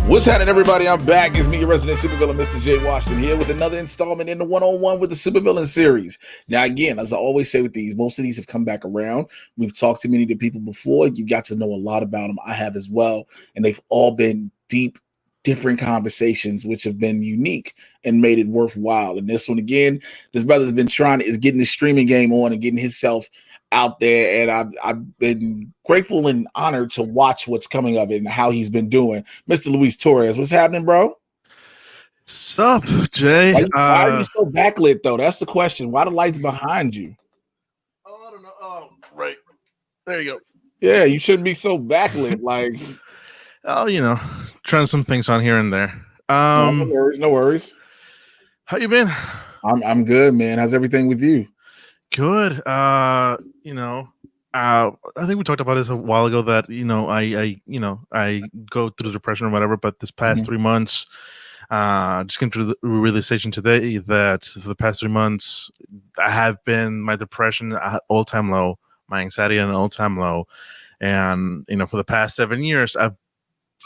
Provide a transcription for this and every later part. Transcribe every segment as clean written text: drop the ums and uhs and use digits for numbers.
What's happening, everybody? I'm back. It's me, your resident supervillain, Mr. J. Washington, here with another installment in the one-on-one with the supervillain series. Now, again, as I always say with these, most of these have come back around. We've talked to many of the people before. You got to know a lot about them. I have as well, and they've all been deep, different conversations, which have been unique and made it worthwhile. And this one, again, this brother's been is getting his streaming game on and getting himself out there, and I've been grateful and honored to watch what's coming of it and how he's been doing. Mr. Luis Torres, what's happening, bro? What's up, Jay? Why are you so backlit, though? That's the question. Why the lights behind you? Oh, I don't know. Oh, right. There you go. Yeah, you shouldn't be so backlit. Like, oh, trying some things on here and there. No worries, no worries. How you been? I'm good, man. How's everything with you? Good. I think we talked about this a while ago that I go through depression or whatever, but this past 3 months, just came to the realization today that for the past 3 months, I have been my depression at all-time low, my anxiety at an all-time low, and for the past 7 years, I've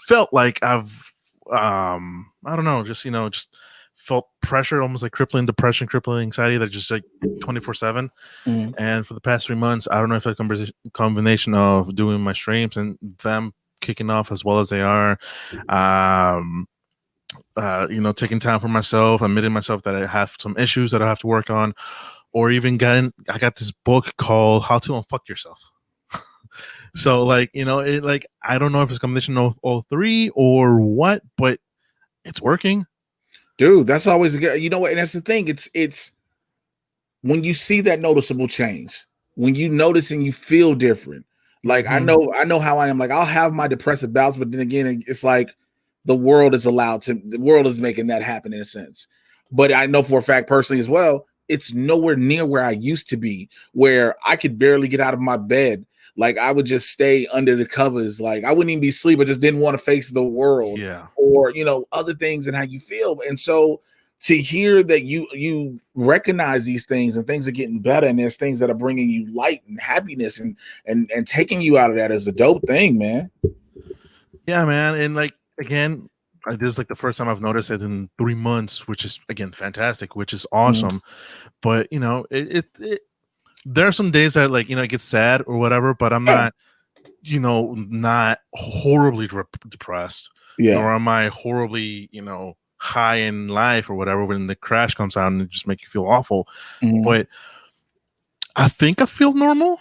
felt like I've I don't know, just felt pressure, almost like crippling depression, crippling anxiety that just like 24/7. And for the past 3 months, I don't know if it's a combination of doing my streams and them kicking off as well as they are, taking time for myself, admitting myself that I have some issues that I have to work on, or even I got this book called How to Unfuck Yourself. So I don't know if it's a combination of all three or what, but it's working. Dude, that's always good. You know what? And that's the thing. It's when you see that noticeable change, when you notice and you feel different. Like I know how I am. Like I'll have my depressive bouts, but then again, it's like the world is making that happen in a sense. But I know for a fact personally as well, it's nowhere near where I used to be, where I could barely get out of my bed. Like I would just stay under the covers. Like I wouldn't even be asleep. I just didn't want to face the world. Yeah. Or other things and how you feel. And so to hear that you recognize these things and things are getting better and there's things that are bringing you light and happiness and taking you out of that is a dope thing, man. Yeah, man. And again, this is the first time I've noticed it in 3 months, which is again fantastic, which is awesome. But there are some days that it gets sad or whatever, but I'm not not horribly depressed. Yeah. Nor am I horribly high in life or whatever when the crash comes out and it just make you feel awful. But I think I feel normal.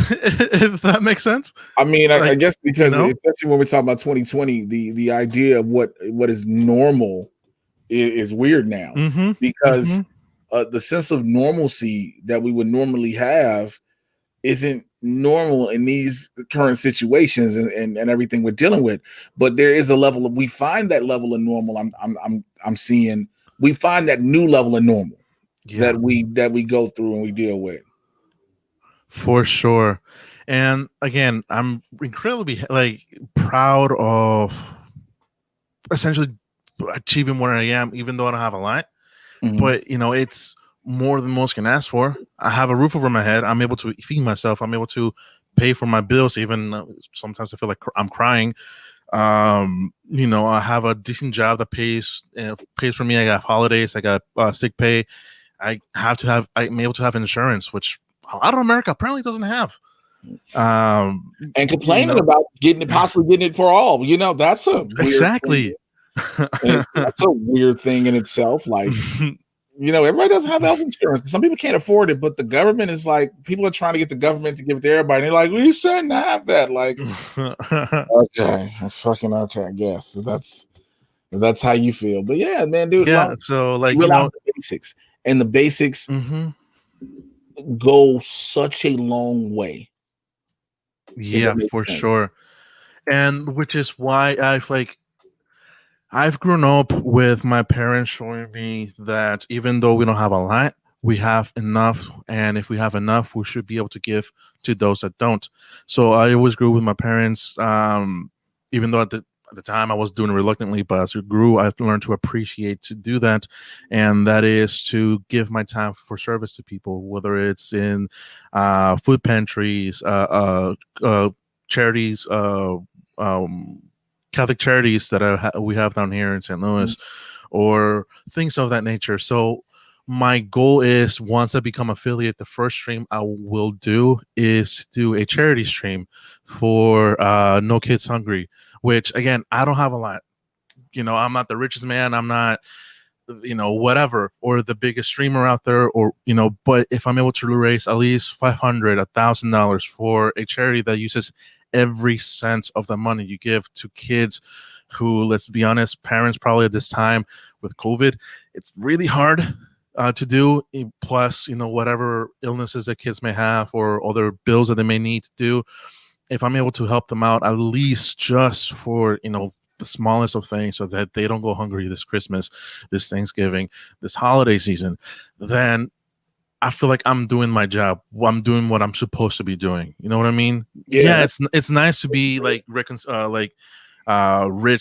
If that makes sense. I mean, I guess because especially when we talk about 2020, the idea of what is normal is weird now because the sense of normalcy that we would normally have isn't normal in these current situations and everything we're dealing with. But there is a level of, we find that level of normal. I'm seeing, we find that new level of normal that we go through and we deal with. For sure. And again, I'm incredibly proud of essentially achieving where I am, even though I don't have a lot. But it's more than most can ask for. I have a roof over my head. I'm able to feed myself. I'm able to pay for my bills. Even sometimes I feel like I'm crying. I have a decent job that pays for me. I got holidays. I got sick pay. I'm able to have insurance, which a lot of America apparently doesn't have. And complaining about possibly getting it for all. That's a weird exactly. That's a weird thing in itself. Like, everybody doesn't have health insurance. Some people can't afford it, but the government is people are trying to get the government to give it to everybody. And they're like, we shouldn't have that. Like, okay, fucking okay, I guess. So that's how you feel. But yeah, man, dude. Yeah. So the basics, and the basics go such a long way. Yeah, for sure. And which is why I've grown up with my parents showing me that even though we don't have a lot, we have enough. And if we have enough, we should be able to give to those that don't. So I always grew with my parents, even though at the time I was doing it reluctantly, but as we grew, I learned to appreciate to do that. And that is to give my time for service to people, whether it's in food pantries, charities, Catholic charities that we have down here in St. Louis, or things of that nature. So my goal is, once I become affiliate, the first stream I will do is do a charity stream for No Kids Hungry, which again, I don't have a lot. I'm not the richest man. I'm not, whatever, or the biggest streamer out there, or, but if I'm able to raise at least $500, $1,000 for a charity that uses every cent of the money you give to kids who, let's be honest, parents probably at this time with COVID, it's really hard to do. Plus, whatever illnesses that kids may have or other bills that they may need to do. If I'm able to help them out, at least just for, the smallest of things, so that they don't go hungry this Christmas, this Thanksgiving, this holiday season, then I feel like I'm doing my job. I'm doing what I'm supposed to be doing. You know what I mean? Yeah, it's nice to be like rich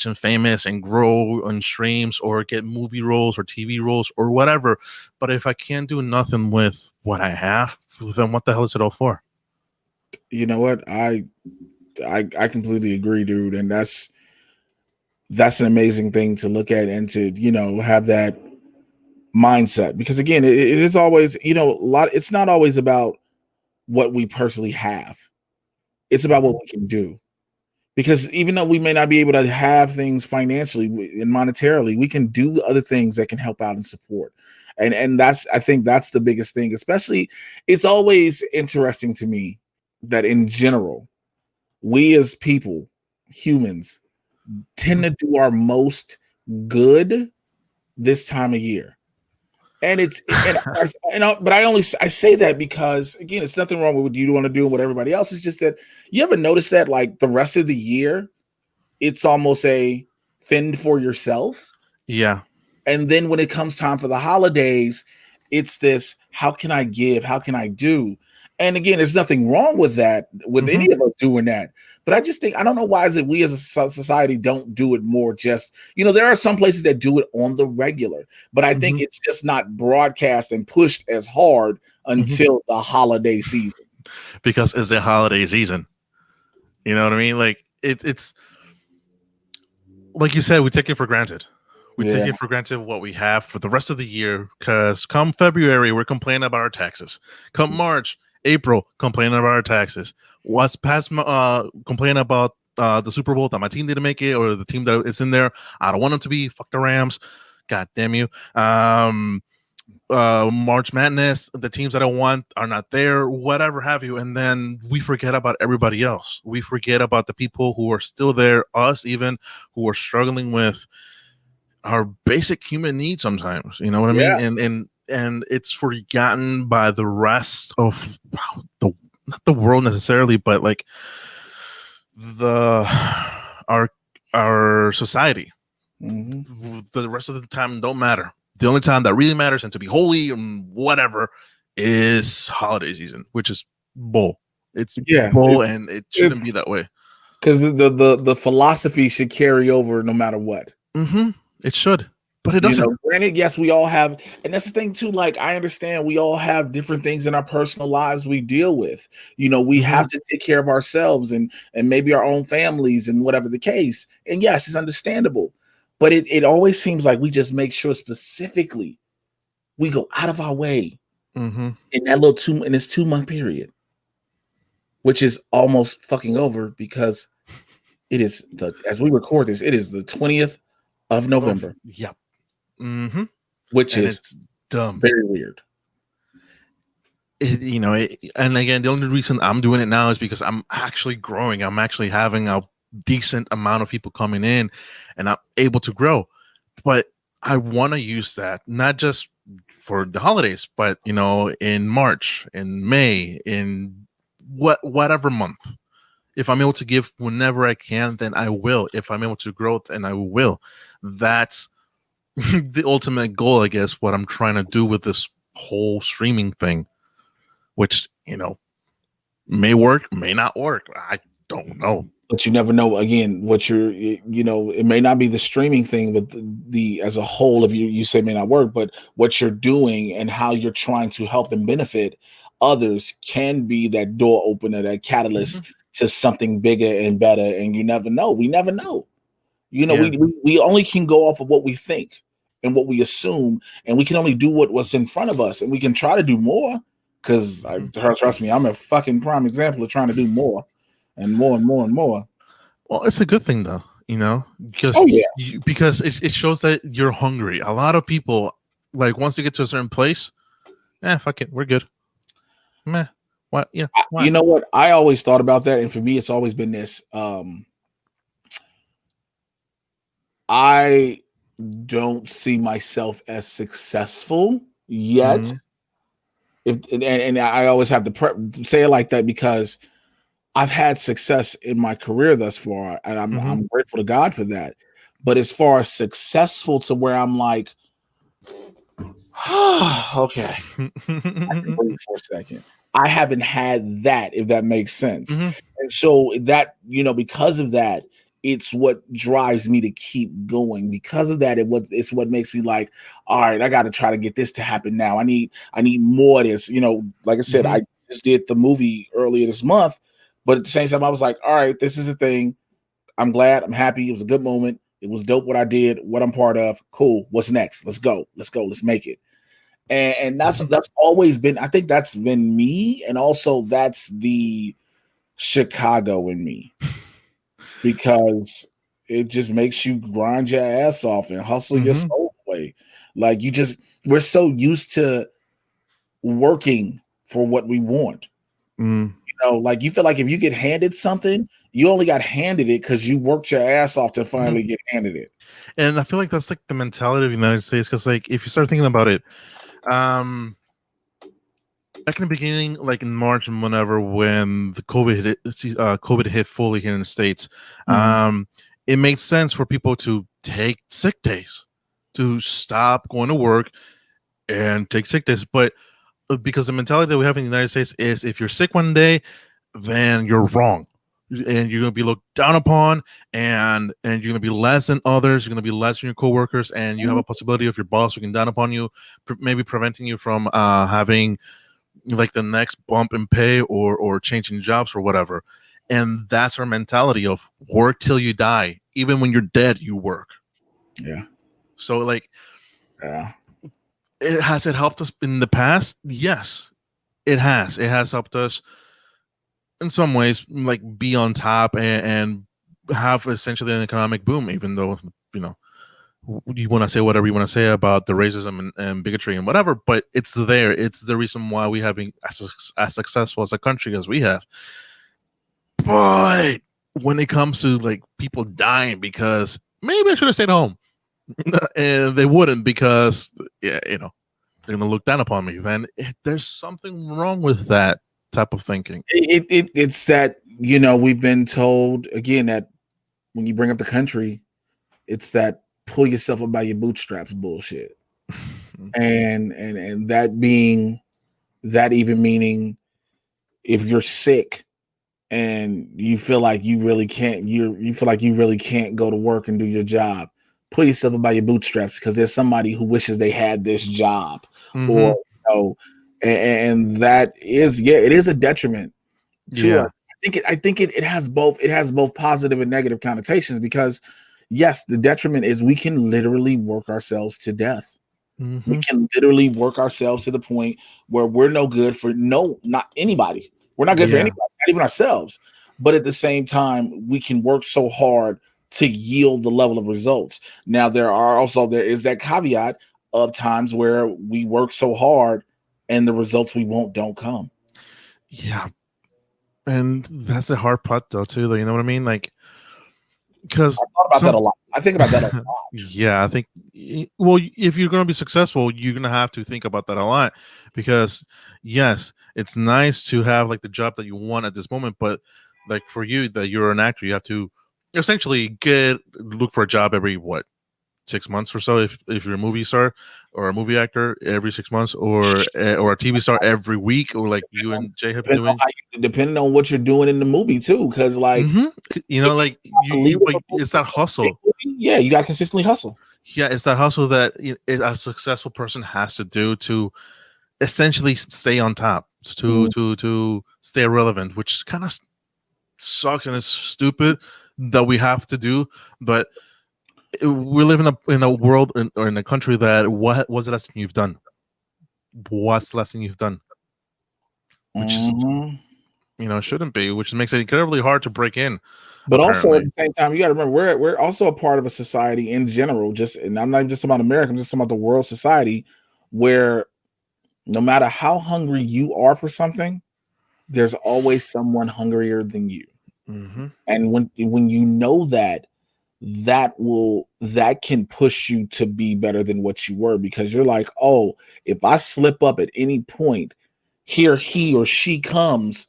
and famous and grow on streams or get movie roles or TV roles or whatever. But if I can't do nothing with what I have, then what the hell is it all for? You know what? I completely agree, dude. And that's an amazing thing to look at and to, have that mindset, because again, it is always, it's not always about what we personally have. It's about what we can do. Because even though we may not be able to have things financially and monetarily, we can do other things that can help out and support. And I think that's the biggest thing. Especially, it's always interesting to me that in general, we as people, humans, tend to do our most good this time of year. And but I say that because, again, it's nothing wrong with what you want to do and what everybody else. It's just that, you ever notice that like the rest of the year, it's almost a fend for yourself. Yeah. And then when it comes time for the holidays, it's this, how can I give? How can I do? And again, there's nothing wrong with that, with any of us doing that. But I just think, I don't know why is it we as a society don't do it more. Just, there are some places that do it on the regular, but I think it's just not broadcast and pushed as hard until the holiday season. Because it's a holiday season. You know what I mean? Like it's like you said, we take it for granted. We take it for granted what we have for the rest of the year, because come February, we're complaining about our taxes. Come March, April, complaining about our taxes. What's past complaining about the Super Bowl that my team didn't make it, or the team that is in there, I don't want them to be. Fuck the Rams. God damn you. March Madness, the teams that I want are not there, whatever have you. And then we forget about everybody else. We forget about the people who are still there, us even, who are struggling with our basic human needs sometimes. You know what I mean? And it's forgotten by the rest of not the world necessarily, but like our society. The rest of the time don't matter. The only time that really matters, and to be holy and whatever, is holiday season, which is bull. It's bull, and it shouldn't be that way. Because the philosophy should carry over no matter what. It should. But it doesn't. Granted, yes, we all have, and that's the thing too. Like, I understand we all have different things in our personal lives we deal with. We have to take care of ourselves and maybe our own families and whatever the case. And yes, it's understandable. But it always seems like we just make sure specifically we go out of our way in that in this 2-month period, which is almost fucking over, because it is as we record this, it is the 20th of November. Yep. Which and is it's dumb. Very weird. And again, the only reason I'm doing it now is because I'm actually growing. I'm actually having a decent amount of people coming in, and I'm able to grow. But I want to use that not just for the holidays, but in March, in May, in whatever month. If I'm able to give whenever I can, then I will. If I'm able to grow, then I will. That's the ultimate goal, I guess, what I'm trying to do with this whole streaming thing, which, may work, may not work. I don't know. But you never know, again, what it may not be the streaming thing, but the as a whole of you say may not work, but what you're doing and how you're trying to help and benefit others can be that door opener, that catalyst to something bigger and better. And you never know. We never know. You know, Yeah. we only can go off of what we think and what we assume, and we can only do what's in front of us, and we can try to do more. Because trust me, I'm a fucking prime example of trying to do more and more and more and more. Well, it's a good thing though, because Oh yeah, because it shows that you're hungry. A lot of people, like, once you get to a certain place, fuck it, we're good. Meh. What? Yeah. Why? you know what? I always thought about that, and for me, it's always been this. I don't see myself as successful yet. Mm-hmm. And I always have to say it like that because I've had success in my career thus far, and I'm grateful to God for that. But as far as successful to where I'm like, okay, I can breathe for a second. I haven't had that, if that makes sense. Mm-hmm. And so that, because of that, it's what drives me to keep going. Because of that, it's what makes me like, all right, I got to try to get this to happen now. I need more of this. Like I said, I just did the movie earlier this month, but at the same time, I was like, all right, this is a thing. I'm glad. I'm happy. It was a good moment. It was dope what I did, what I'm part of. Cool. What's next? Let's go. Let's go. Let's make it. And that's always been, I think that's been me, and also that's the Chicago in me, because it just makes you grind your ass off and hustle your soul away. Like we're so used to working for what we want. Like you feel like if you get handed something, you only got handed it because you worked your ass off to finally get handed it. And I feel like that's like the mentality of the United States, because like if you start thinking about it, back in the beginning, like in March and whenever, when the COVID hit fully here in the States, it made sense for people to take sick days, to stop going to work and take sick days. But because the mentality that we have in the United States is, if you're sick one day, then you're wrong, and you're going to be looked down upon, and you're going to be less than others. You're going to be less than your coworkers, and you have a possibility of your boss looking down upon you, maybe preventing you from having like the next bump in pay or changing jobs or whatever. And that's our mentality of work till you die. Even when you're dead, you work. Yeah. So like, has it helped us in the past? Yes, it has. It has helped us in some ways, like be on top and have essentially an economic boom, even though, you want to say whatever you want to say about the racism and bigotry and whatever, but it's there. It's the reason why we have been as successful as a country as we have. But when it comes to like people dying because maybe I should have stayed home, and they wouldn't because they're gonna look down upon me, then there's something wrong with that type of thinking. It's that, we've been told again that when you bring up the country, it's that pull yourself up by your bootstraps bullshit. and that even meaning, if you're sick and you feel like you really can't, you feel like you really can't go to work and do your job, pull yourself up by your bootstraps, because there's somebody who wishes they had this job. Or and that is, it is a detriment to us. I think it has both positive and negative connotations, because yes, the detriment is we can literally work ourselves to death. We can literally work ourselves to the point where we're no good for not anybody. We're not good for anybody, not even ourselves. But at the same time, we can work so hard to yield the level of results. Now, there is that caveat of times where we work so hard and the results we want don't come. Yeah. And that's the hard part though, too. You know what I mean? Like, because I thought about that a lot. I think about that a lot. Yeah, I think, well, if you're going to be successful, you're going to have to think about that a lot, because yes, it's nice to have like the job that you want at this moment, but like for you, that you're an actor, you have to essentially look for a job every 6 months or so, if you're a movie star or a movie actor, every 6 months, or a TV star every week, or like you and Jay have been doing. Depending on what you're doing in the movie too, because like like it's that hustle. Yeah, you got to consistently hustle. Yeah, it's that hustle that a successful person has to do to essentially stay on top, to stay relevant, which kind of sucks and it's stupid that we have to do, but we live in a world or in a country that what's the last thing you've done? What's the last thing you've done? Which is, it shouldn't be, which makes it incredibly hard to break in. But also at Apparently. the same time, you got to remember we're also a part of a society in general. And I'm not just about America, I'm just about the world society, where no matter how hungry you are for something, there's always someone hungrier than you. Mm-hmm. And when you know that, that can push you to be better than what you were, because you're like, oh, if I slip up at any point, here he or she comes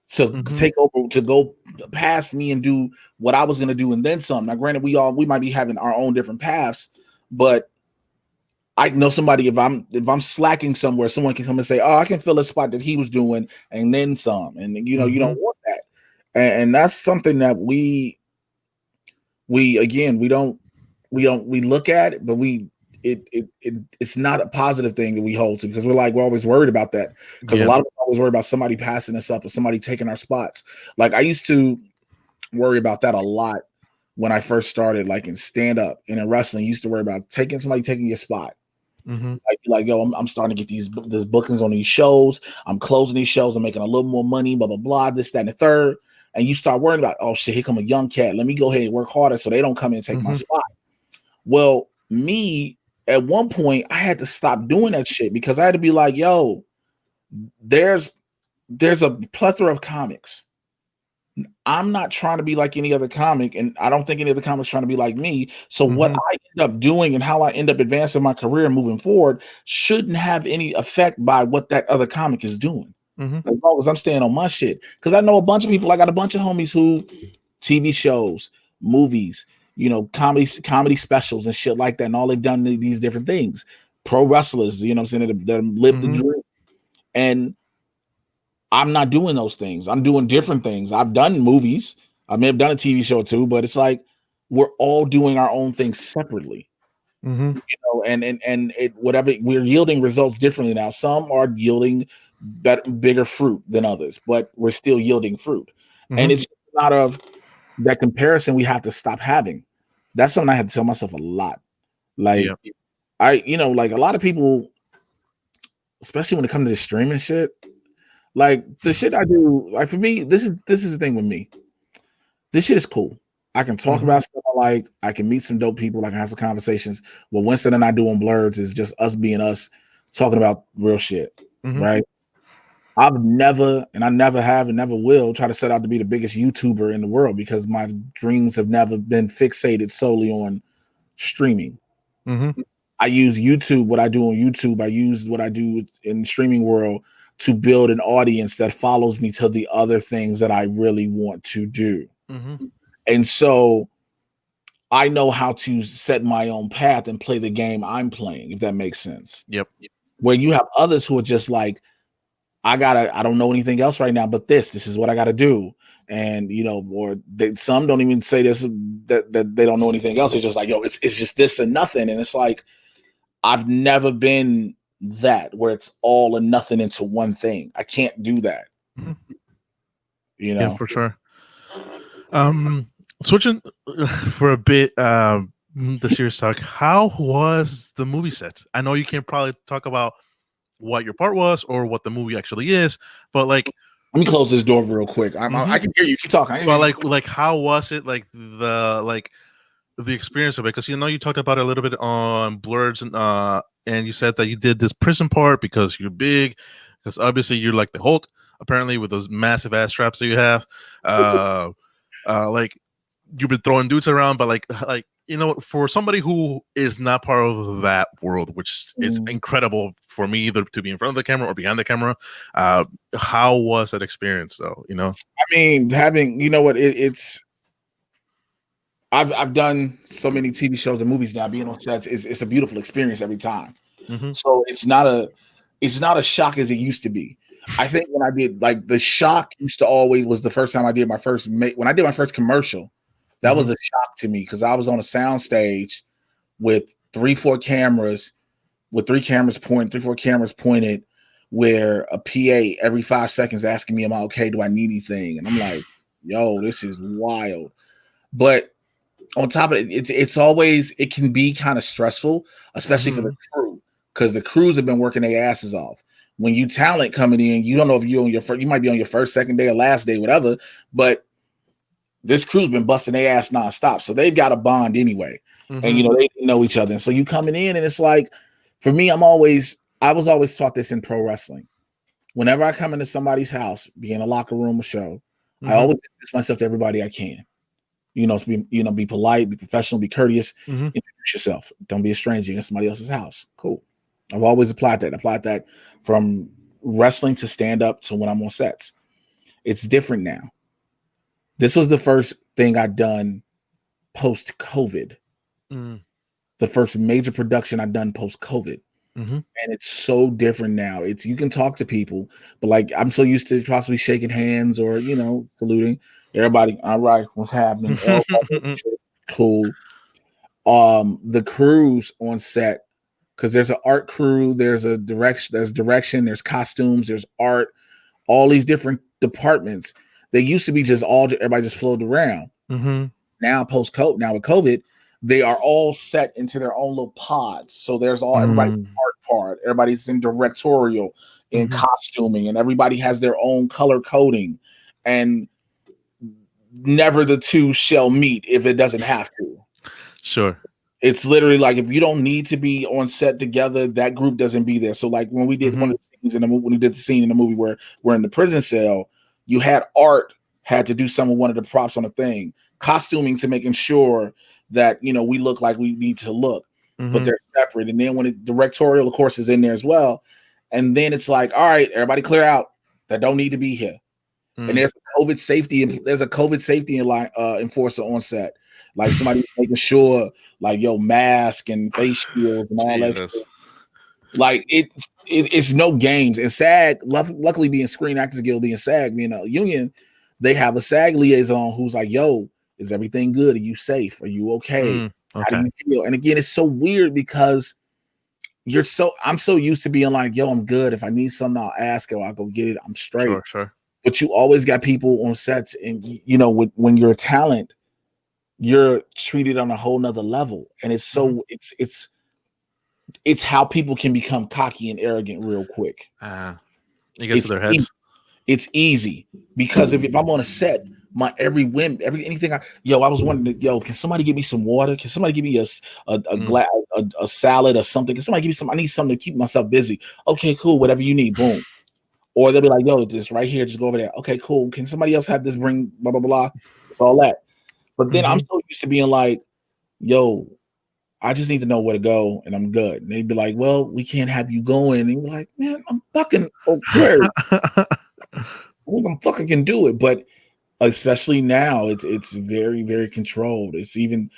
to take over, to go past me and do what I was going to do and then some. Now, granted, we might be having our own different paths, but I know somebody, if I'm slacking somewhere, someone can come and say, oh, I can fill a spot that he was doing and then some. And you don't want that. And that's something that we look at it, but it's not a positive thing that we hold to, because we're always worried about that, because a lot of us always worry about somebody passing us up or somebody taking our spots. Like I used to worry about that a lot when I first started, like in stand up and in wrestling. You used to worry about somebody taking your spot. Like yo, I'm starting to get these bookings on these shows. I'm closing these shows. I'm making a little more money. Blah blah blah. This, that, and the third. And you start worrying about, oh shit, here come a young cat. Let me go ahead and work harder so they don't come in and take my spot. Well, me, at one point, I had to stop doing that shit, because I had to be like, yo, there's a plethora of comics. I'm not trying to be like any other comic, and I don't think any other comics trying to be like me. So what I end up doing and how I end up advancing my career and moving forward shouldn't have any effect by what that other comic is doing. As long as I'm staying on my shit. Because I know a bunch of people, I got a bunch of homies who TV shows, movies, comedy specials and shit like that, and all they've done these different things. Pro wrestlers, you know what I'm saying, that live the dream. And I'm not doing those things. I'm doing different things. I've done movies. I may have done a TV show too, but it's like we're all doing our own things separately. And whatever, we're yielding results differently now. Some are yielding bigger fruit than others, but we're still yielding fruit. And it's not of that comparison we have to stop having. That's something I had to tell myself a lot. Like like a lot of people, especially when it comes to the streaming shit, like the shit I do, like for me, this is the thing with me. This shit is cool. I can talk about stuff I like. I can meet some dope people. I can have some conversations. What Winston and I do on Blurs is just us being us, talking about real shit, right? I've never, and I never have and never will, try to set out to be the biggest YouTuber in the world, because my dreams have never been fixated solely on streaming. I use YouTube, what I do on YouTube, I use what I do in the streaming world to build an audience that follows me to the other things that I really want to do. And so I know how to set my own path and play the game I'm playing, if that makes sense. Where you have others who are just like, I don't know anything else right now, but this is what I got to do. And, or some don't even say this, that they don't know anything else. They're just like, yo, it's just this and nothing. And it's like, I've never been that, where it's all or nothing into one thing. I can't do that. Yeah, for sure. Switching for a bit, the serious talk. How was the movie set? I know you can't probably talk about what your part was or what the movie actually is, but like, let me close this door real quick. I can hear you. Keep talking. But like, how was it? Like the experience of it? Because you talked about it a little bit on Blurs, and you said that you did this prison part because you're big, because obviously you're like the Hulk, apparently, with those massive ass straps that you have. Like you've been throwing dudes around, but like for somebody who is not part of that world, which is incredible for me, either to be in front of the camera or behind the camera, how was that experience though? I mean, having, it's I've done so many TV shows and movies now. Being on sets it's a beautiful experience every time. So it's not a shock as it used to be. I think when I did, like, the shock used to always was the first time I did my first when I did my first commercial. That was a shock to me, because I was on a sound stage with 3-4 cameras, with 3-4 cameras pointed, where a PA every 5 seconds asking me, am I okay? Do I need anything? And I'm like, yo, this is wild. But on top of it, it's always it can be kind of stressful, especially for the Mhm. crew, because the crews have been working their asses off. When you talent coming in, you don't know if you on your first, you might be on your first, second day, or last day, whatever. But this crew's been busting their ass nonstop, so they've got a bond anyway, and Mhm. they know each other. And so you coming in, and it's like, for me, I was always taught this in pro wrestling. Whenever I come into somebody's house, be in a locker room or show, I Mhm. always introduce myself to everybody I can. Be polite, be professional, be courteous, Mhm. introduce yourself. Don't be a stranger in somebody else's house. Cool. I've always applied that. Applied that from wrestling to stand up to when I'm on sets. It's different now. This was the first thing I'd done post COVID. Mm. The first major production I'd done post COVID. Mhm. And it's so different now. It's you can talk to people, but like I'm so used to possibly shaking hands or saluting everybody. All right, what's happening? Cool. The crews on set, because there's an art crew, there's costumes, there's art, all these different departments. They used to be just all everybody just floated around. Mhm. Now post COVID, now with COVID, they are all set into their own little pods. So there's all everybody Mm. art part, everybody's in directorial, in Mhm. costuming, and everybody has their own color coding. And never the two shall meet if it doesn't have to. Sure. It's literally like if you don't need to be on set together, that group doesn't be there. So like when we did one Mhm. of the scenes in the movie, when we did the scene in the movie where we're in the prison cell, you had art had to do some of one of the props on the thing, costuming to making sure that we look like we need to look, but Mhm. they're separate. And then when directorial, of course, is in there as well. And then it's like, all right, everybody clear out that don't need to be here. And Mm. there's a COVID safety enforcer on set. Like somebody making sure, like, yo, mask and face shields and all that Jesus. shit. Like it's no games. And SAG, luckily being Screen Actors Guild, being SAG, being a union, they have a SAG liaison who's like, yo, is everything good? Are you safe? Are you okay? Mm. How do Okay. you feel? And again, it's so weird because I'm so used to being like, yo, I'm good. If I need something, I'll ask or I'll go get it. I'm straight. Sure. Sure. But you always got people on sets, and when you're a talent, you're treated on a whole nother level. And it's Mhm. so it's how people can become cocky and arrogant real quick. It gets to It's their e- heads. it's easy because if I'm on a set, my every whim, anything I was wondering, yo, can somebody give me some water? Can somebody give me a Mm. glass, a salad or something? Can somebody give me some? I need something to keep myself busy. Okay, cool. Whatever you need, boom. Or they'll be like, yo, this right here, just go over there. Okay, cool. Can somebody else have this bring blah blah blah? It's all that. But then I'm Mhm. so used to being like, yo, I just need to know where to go and I'm good. And they'd be like, well, we can't have you going. And you're like, man, I'm fucking okay. I think I'm fucking can do it. But especially now, it's very, very controlled. It's even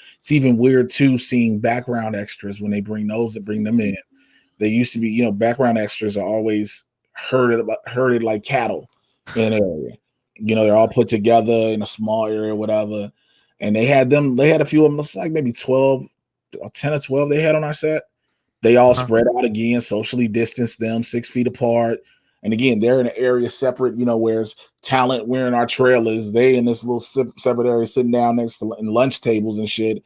weird too seeing background extras when they bring them in. They used to be, background extras are always herded like cattle in an area. They're all put together in a small area, whatever. And they had a few of them, it's like maybe 12, or 10 or 12 they had on our set. They all Uh-huh. spread out again, socially distanced them 6 feet apart. And again, they're in an area separate, whereas talent, we're in our trailers, they in this little separate area sitting down next to in lunch tables and shit.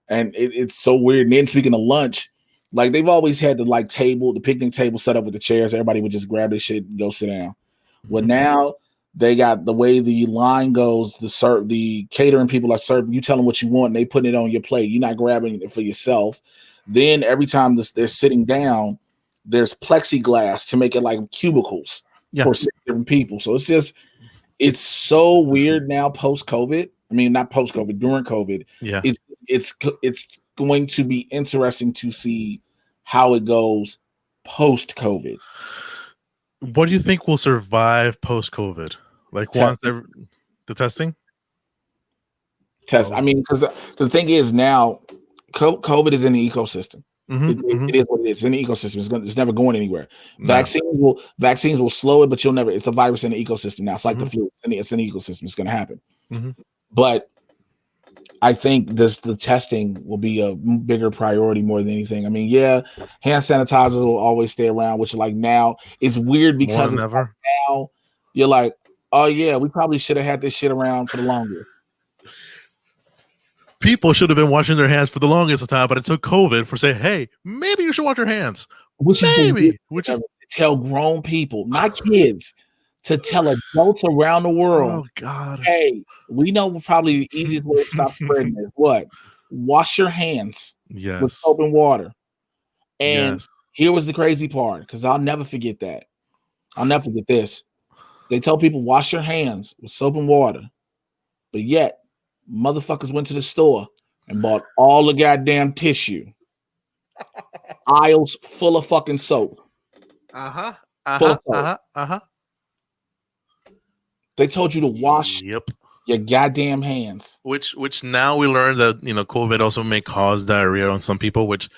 And it's so weird. And then speaking of lunch, like they've always had the picnic table set up with the chairs. Everybody would just grab their shit and go sit down. Well, Mhm. now they got the way the line goes. The catering people are serving. You tell them what you want, and they put it on your plate. You're not grabbing it for yourself. Then every time they're sitting down, there's plexiglass to make it like cubicles Yeah. for 6 different people. So it's so weird now post COVID. I mean, not post COVID, during COVID. Yeah. It's it's going to be interesting to see how it goes post COVID. What do you think will survive post COVID? Like once Testing, the testing? test. I Oh. mean, because the thing is now, COVID is in the ecosystem. Mhm. It Mhm. is what it is. It's in the ecosystem. It's never going anywhere. No. Vaccines will slow it, but you'll never. It's a virus in the ecosystem now. It's like the Mhm. flu. It's in the ecosystem. It's going to happen. Mhm. But I think the testing will be a bigger priority more than anything. I mean, yeah, hand sanitizers will always stay around, which like now it's weird More because than it's like ever. now you're like, oh yeah, we probably should have had this shit around for the longest. people should have been washing their hands for the longest time, but it took COVID for say, hey, maybe you should wash your hands. Which is to tell grown people, not kids, to tell adults around the world. Oh God! Hey, we know probably the easiest way to stop spreading is what? Wash your hands with soap and water. And here was the crazy part, because I'll never forget that. I'll never forget this. They tell people wash your hands with soap and water, but yet motherfuckers went to the store and bought all the goddamn tissue. Aisles full of fucking soap. They told you to wash your goddamn hands. Which now we learned that COVID also may cause diarrhea on some people, which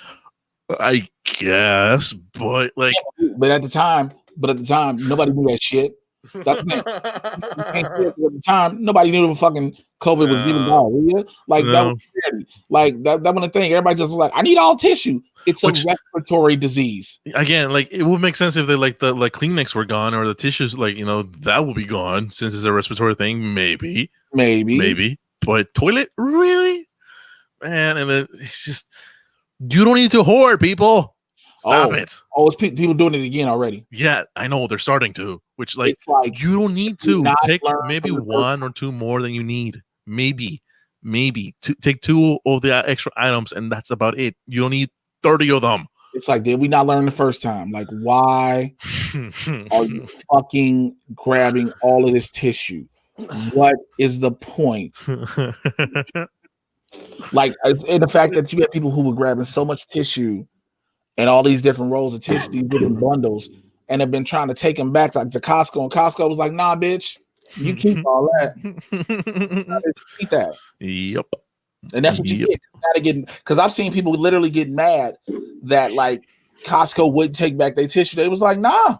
I guess, but like, but at the time, nobody knew that shit. That's at the time, nobody knew the fucking COVID was giving diarrhea. Like that was scary. Like that wasn't a thing. Everybody just was like, I need all tissue. It's a respiratory disease. Again, like it would make sense if they the Kleenex were gone or the tissues, that will be gone since it's a respiratory thing. Maybe. But toilet, really, man? And then it's just, you don't need to hoard, people. Stop it. Oh, it's people doing it again already. Yeah, I know they're starting to. Which you don't need to take maybe one or two more than you need. Maybe take two of the extra items, and that's about it. You don't need 30 of them. It's like, did we not learn the first time? Like, why are you fucking grabbing all of this tissue? What is the point? Like, and the fact that you had people who were grabbing so much tissue and all these different rolls of tissue, these different bundles, and have been trying to take them back to Costco, and Costco was like, nah, bitch, you keep all that. Keep that. Yep. And that's what you get. Gotta get, because I've seen people literally get mad that like Costco wouldn't take back their tissue. They was like, nah.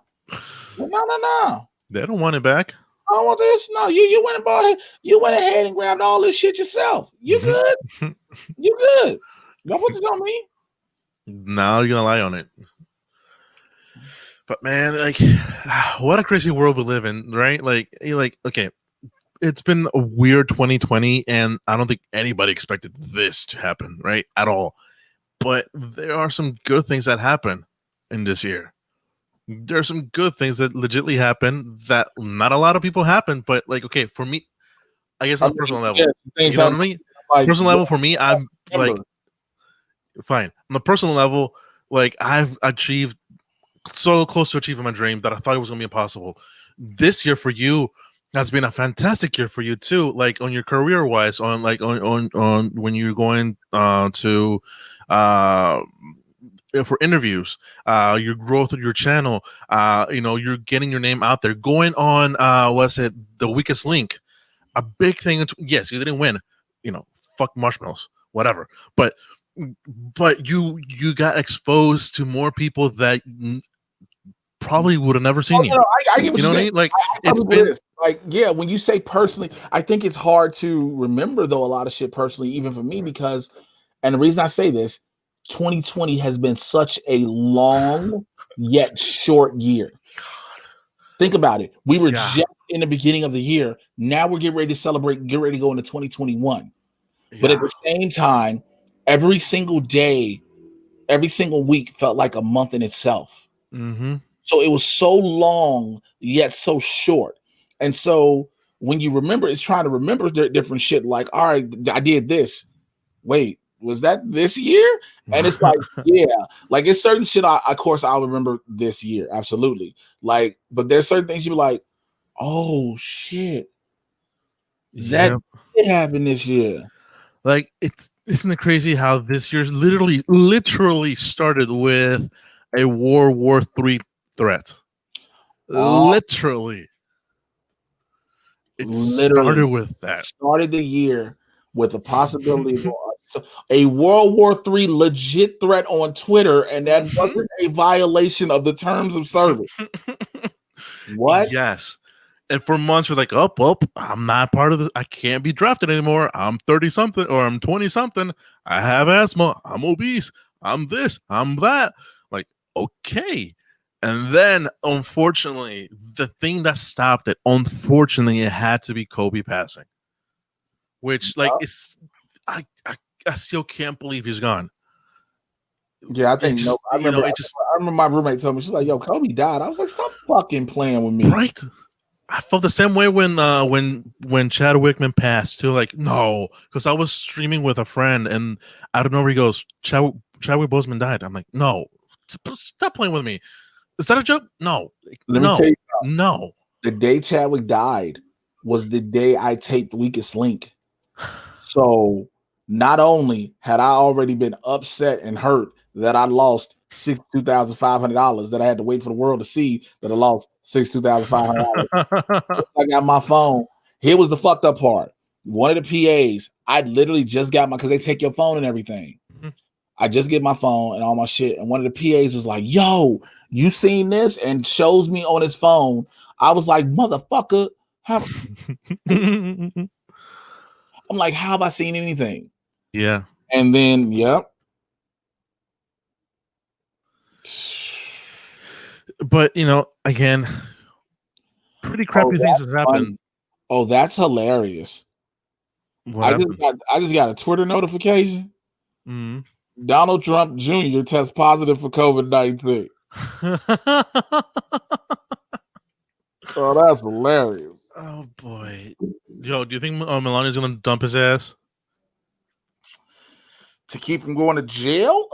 No. They don't want it back. I don't want this. No, you went and bought it. You went ahead and grabbed all this shit yourself. You good? You good? Don't put this on me. Now you're gonna lie on it. But man, like, what a crazy world we live in, right? Like, okay, it's been a weird 2020, and I don't think anybody expected this to happen, right? At all. But there are some good things that happen in this year. There are some good things that legitimately happen that not a lot of people happen, but like, okay, for me, I guess on a personal level, you know what I mean? Like, personal level for me, I'm like, fine. On the personal level, like, I've achieved so close to achieving my dream that I thought it was going to be impossible. This year for you has been a fantastic year for you too. Like on your career wise, on when you're going to for interviews, your growth of your channel, you're getting your name out there, going on, The Weakest Link, a big thing. Yes, you didn't win, fuck marshmallows, whatever. But you got exposed to more people that probably would have never seen you. I get what you're saying. Like, it's been like, yeah, when you say personally, I think it's hard to remember though a lot of shit personally, even for me, because, and the reason I say this, 2020 has been such a long yet short year. Think about it. We were just in the beginning of the year. Now we're getting ready to celebrate, get ready to go into 2021. But at the same time, every single day, every single week felt like a month in itself. Mm-hmm. So it was so long yet so short. And so when you remember, it's trying to remember different shit. Like, all right, I did this. Wait, was that this year? And it's like, yeah, like it's certain shit. Of course, I'll remember this year, absolutely. Like, but there's certain things you're like, oh shit, that did happen this year. Like, isn't it crazy how this year's literally started with a World War III threat? Literally. It started with that. Started the year with a possibility of a World War III legit threat on Twitter, and that wasn't a violation of the terms of service. What? Yes. And for months, we're like, oh, well, I'm not part of this. I can't be drafted anymore. I'm 30-something or I'm 20-something. I have asthma. I'm obese. I'm this. I'm that. Like, okay. And then, unfortunately, the thing that stopped it, unfortunately, it had to be Kobe passing. Which, like, I still can't believe he's gone. Yeah, I think Just, I remember. it just I remember my roommate told me, she's like, "Yo, Kobe died." I was like, "Stop fucking playing with me." right. I felt the same way when Chadwickman passed too. Like, no, because I was streaming with a friend, and I don't know where he goes. Chadwick Boseman died. I'm like, no, stop playing with me. Is that a joke? No, Let me tell you, no. the day Chadwick died was the day I taped Weakest Link. So not only had I already been upset and hurt that I lost $62,500 that I had to wait for the world to see that I lost $62,500. I got my phone. Here was the fucked up part. One of the PAs, I literally just got because they take your phone and everything. I just get my phone and all my shit. And one of the PAs was like, "Yo, you seen this?" And shows me on his phone. I was like, "Motherfucker, I'm like, how have I seen anything?" Yeah. And then, yep. But again, pretty crappy things have happened. Oh, that's hilarious. What I just got a Twitter notification. Mm-hmm. Donald Trump Jr. tests positive for COVID-19. Oh, that's hilarious. Oh boy. Yo, do you think Melania's gonna dump his ass to keep from going to jail?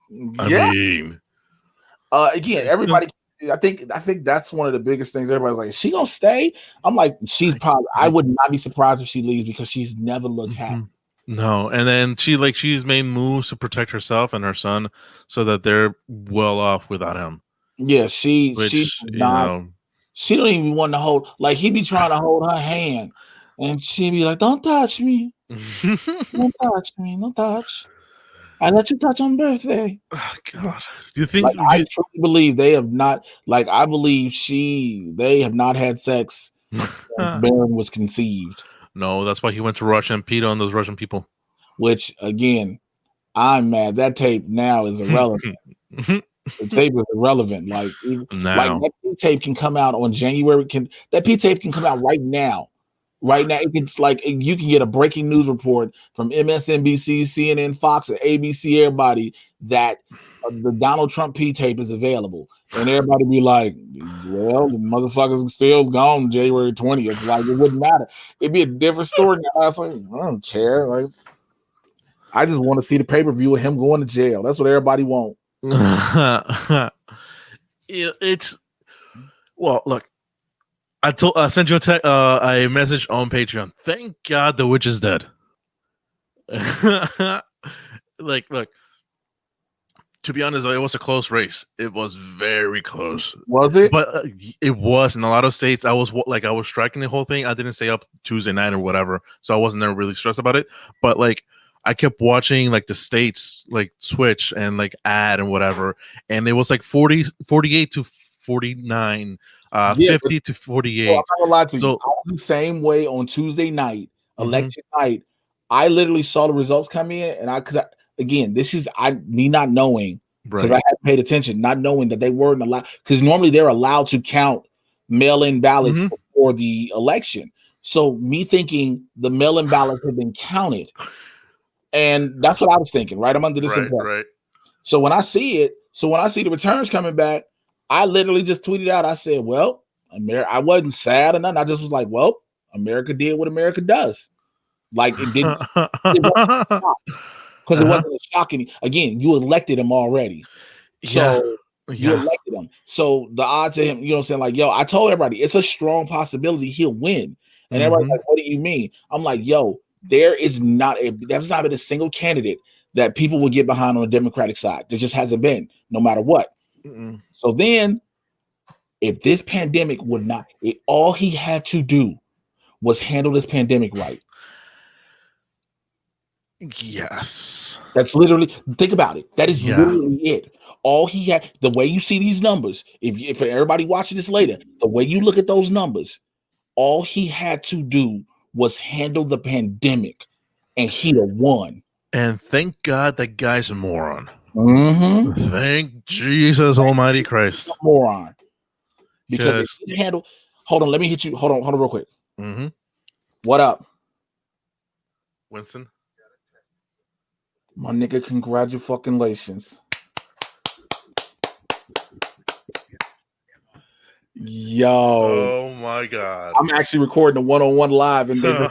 Yeah. Again, everybody. I think that's one of the biggest things. Everybody's like, "Is she gonna stay?" I'm like, she's probably. I would not be surprised if she leaves because she's never looked happy. No, and then she's made moves to protect herself and her son so that they're well off without him. Yeah, she don't even want to hold. Like he'd be trying to hold her hand, and she'd be like, "Don't touch me, don't touch me, don't touch. I let you touch on birthday." Oh God, do you think? I truly believe they have not. Like I believe they have not had sex since Baron was conceived. No, that's why he went to Russia and peed on those Russian people. Which again, I'm mad. That tape now is irrelevant. The tape is irrelevant. Like that P tape can come out on January. That P tape can come out right now. Right now, it's like you can get a breaking news report from MSNBC, CNN, Fox, and ABC. Everybody that the Donald Trump P tape is available, and everybody be like, "Well, the motherfucker's still gone January 20th." Like it wouldn't matter. It'd be a different story. Now. I was like, I don't care. Like I just want to see the pay-per-view of him going to jail. That's what everybody wants. It's look. I sent you a message on Patreon. Thank God the witch is dead. Look. To be honest, it was a close race. It was very close. Was it? But it was in a lot of states. I was striking the whole thing. I didn't stay up Tuesday night or whatever, so I wasn't there really stressed about it. But I kept watching the states switch and add and whatever, and it was 48 to 49. 50 to 48. So I'm not gonna lie to you. I was the same way on Tuesday night, election night. I literally saw the results come in, and again, this is me not knowing because I hadn't paid attention, not knowing that they weren't allowed. Because normally they're allowed to count mail-in ballots before the election. So me thinking the mail-in ballots have been counted, and that's what I was thinking. Right, I'm under this impression. Right. So when I see the returns coming back, I literally just tweeted out. I said, "Well, I wasn't sad or nothing. I just was like, well, America did what America does. Like it didn't, because it wasn't shocking. Again, you elected him already, so you elected him. So the odds of him, you know, what I'm saying, like, yo, I told everybody it's a strong possibility he'll win, and everybody's like, what do you mean? I'm like, yo, there's not been a single candidate that people will get behind on the Democratic side. There just hasn't been, no matter what. So then, if this pandemic would not, all he had to do was handle this pandemic right. Yes. That's literally, think about it. That is literally it. All he had, the way you see these numbers, if for everybody watching this later, the way you look at those numbers, all he had to do was handle the pandemic and he'd have won. And thank God that guy's a moron. Mm-hmm. Thank Jesus Almighty Christ. Moron. Because if he handle, hold on, let me hit you. Hold on real quick. Mm-hmm. What up? Winston. My nigga, congratulations. Yo. Oh my God. I'm actually recording the 1-on-1 live and they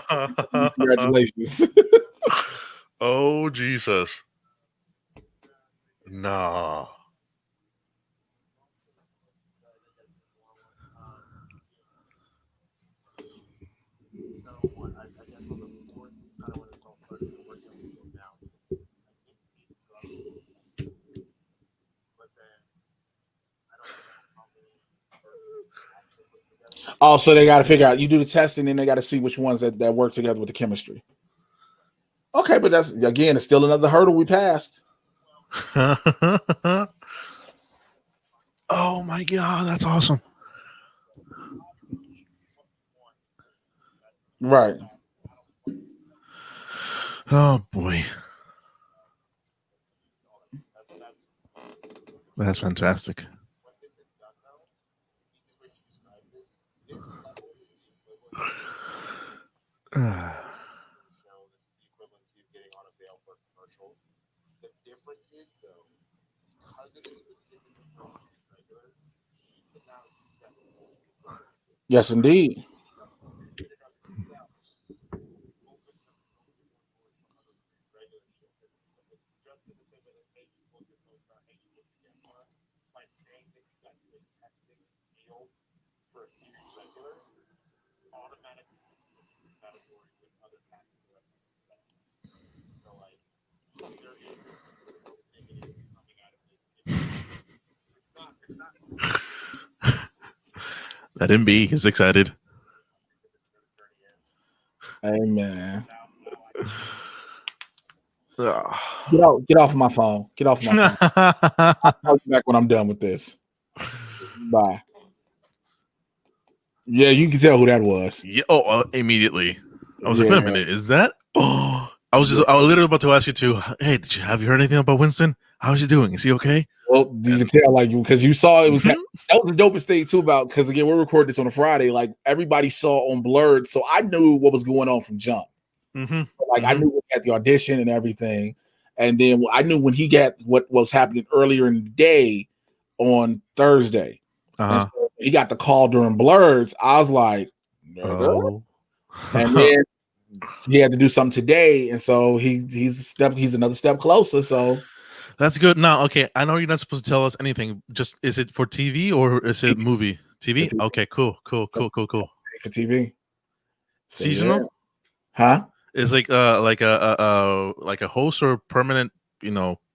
congratulations. Oh Jesus. No. Oh, so they got to figure out. You do the testing, and they got to see which ones that work together with the chemistry. Okay, but that's again, it's still another hurdle we passed. Oh my God, that's awesome. Right. Oh boy. That's fantastic. Yes, indeed. Let him be. He's excited. Amen. Ugh. Get off my phone. Get off my phone. I'll call you back when I'm done with this. Bye. Yeah, you can tell who that was. Yeah. Oh, immediately. I was like, Yeah. wait a minute. Is that? Oh, I was literally about to ask you to. Hey, have you heard anything about Winston? How's he doing? Is he okay? Well, you can tell, like, because you saw it was that was the dopest thing too about because again we're recording this on a Friday. Like everybody saw on Blurred, so I knew what was going on from jump. Like I knew when he had the audition and everything, and then I knew when he got what was happening earlier in the day on Thursday. And so he got the call during Blurs. I was like, nigga. And then he had to do something today, and so he's another step closer. So that's good. Now, okay, I know you're not supposed to tell us anything. Just is it for TV or is it movie? TV? Okay, cool. For TV. So, seasonal? Yeah. Huh? Is like a host or permanent,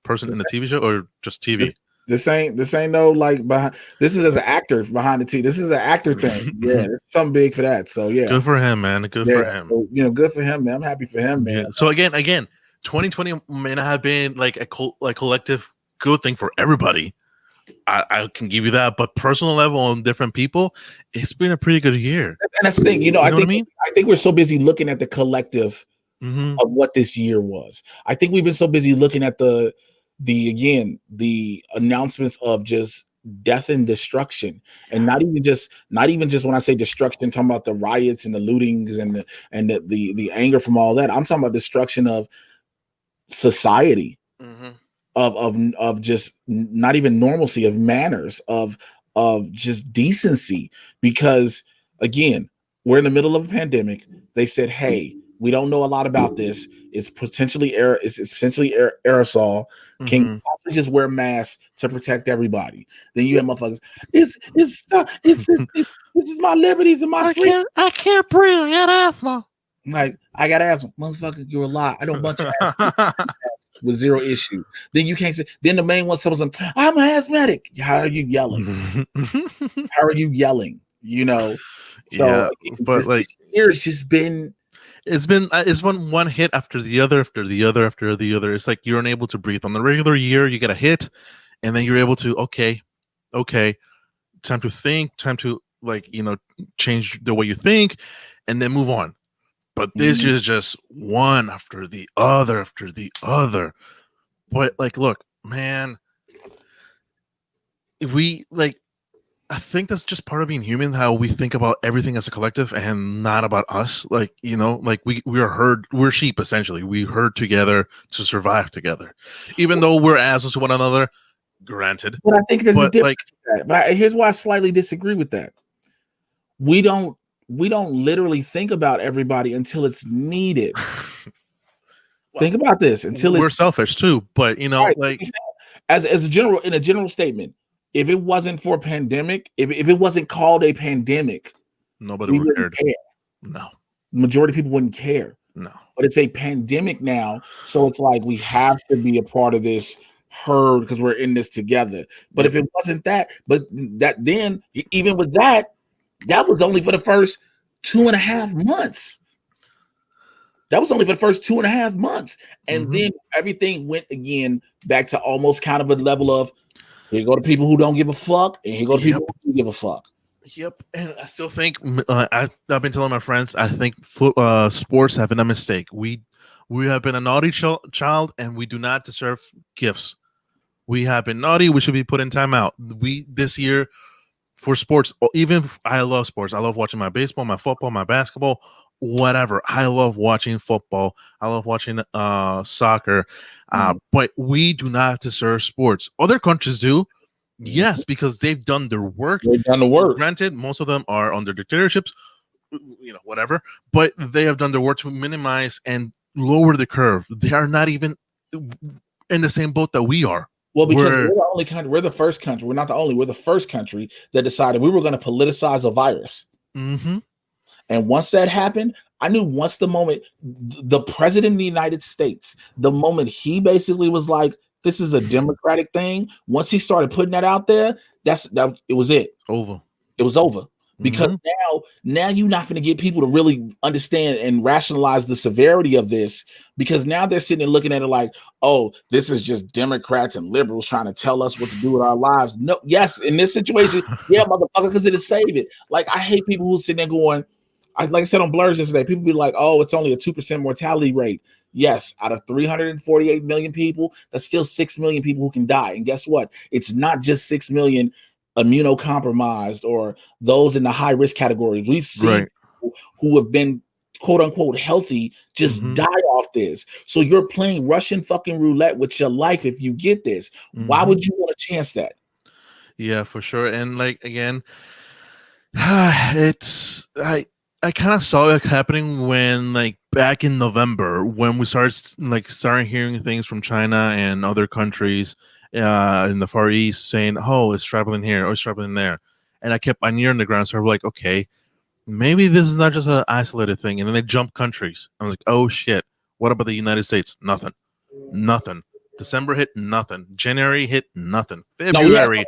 person in the TV show or just TV? This ain't no like behind. This is as an actor behind the TV. This is an actor thing. Yeah, it's something big for that. So yeah, good for him, man. Good for him. So, good for him, man. I'm happy for him, man. Yeah. So again, 2020 may not have been like a collective good thing for everybody. I can give you that, but personal level on different people, it's been a pretty good year. And that's the thing, I think we're so busy looking at the collective of what this year was. I think we've been so busy looking at the announcements of just death and destruction, and not even just when I say destruction, talking about the riots and the lootings and the anger from all that. I'm talking about destruction of society. Of just not even normalcy, of manners, of just decency, because again, we're in the middle of a pandemic. They said, hey, we don't know a lot about this. It's potentially aerosol. Can you possibly just wear masks to protect everybody? Then you have motherfuckers. This is my liberties and my freedom. I can't breathe. I got asthma. Like, I got asthma. Motherfucker, you're a lie. I don't bunch of asthma with zero issue. Then you can't say. Then the main one tells them, "I'm asthmatic." How are you yelling? How are you yelling? So yeah, but this year's just been. It's one hit after the other, after the other, after the other. It's like you're unable to breathe. On the regular year, you get a hit, and then you're able to okay, time to think, time to change the way you think, and then move on. But this is just one after the other after the other. But look, man, if we I think that's just part of being human, how we think about everything as a collective and not about us. Like, like we're sheep essentially. We herd together to survive together. Even though we're assholes to one another, granted. But I think there's a But difference with that. But here's why I slightly disagree with that. We don't literally think about everybody until it's needed. well, Think about this until we're it's selfish too, but right. like As a general statement, if it wasn't for a pandemic, if it wasn't called a pandemic, nobody we would wouldn't care. care. No. The majority of people wouldn't care. No. But it's a pandemic now, so it's like we have to be a part of this herd because we're in this together. But if it wasn't that, then even with that was only for the first 2.5 months. That was only for the first 2.5 months. And then everything went again back to almost kind of a level of here go the people who don't give a fuck, and here go the people who give a fuck. Yep, and I still think I've been telling my friends. I think sports have been a mistake. We have been a naughty child, and we do not deserve gifts. We have been naughty. We should be put in timeout. We this year for sports. Even I love sports. I love watching my baseball, my football, my basketball, whatever. I love watching football. I love watching soccer. But we do not deserve sports. Other countries do. Yes, because they've done their work. They've done the work. Granted, most of them are under dictatorships, whatever. But they have done their work to minimize and lower the curve. They are not even in the same boat that we are. Well, because we're the only country. We're the first country. We're not the only. We're the first country that decided we were going to politicize a virus. Mm-hmm. And once that happened, I knew once the moment the president of the United States, the moment he basically was like, this is a democratic thing. Once he started putting that out there, it was it. Over. It was over. Because now you're not going to get people to really understand and rationalize the severity of this, because now they're sitting and looking at it like, oh, this is just Democrats and liberals trying to tell us what to do with our lives. No, yes, in this situation, yeah, motherfucker, because it'll save it. Like, I hate people who sit there going, like I said on Blurs yesterday, people be like, oh, it's only a 2% mortality rate. Yes, out of 348 million people, that's still 6 million people who can die. And guess what? It's not just 6 million immunocompromised or those in the high risk categories. We've seen people who have been quote unquote healthy just die off this. So you're playing Russian fucking roulette with your life if you get this. Why would you want to chance that? Yeah, for sure. And like again, it's I kind of saw it happening when like back in November when we started hearing things from China and other countries in the Far East saying, oh, it's traveling here, or it's traveling there. And I kept my ear on the ground. So I was like, okay, maybe this is not just an isolated thing. And then they jumped countries. I was like, oh shit, what about the United States? Nothing. December hit, nothing. January hit, nothing. February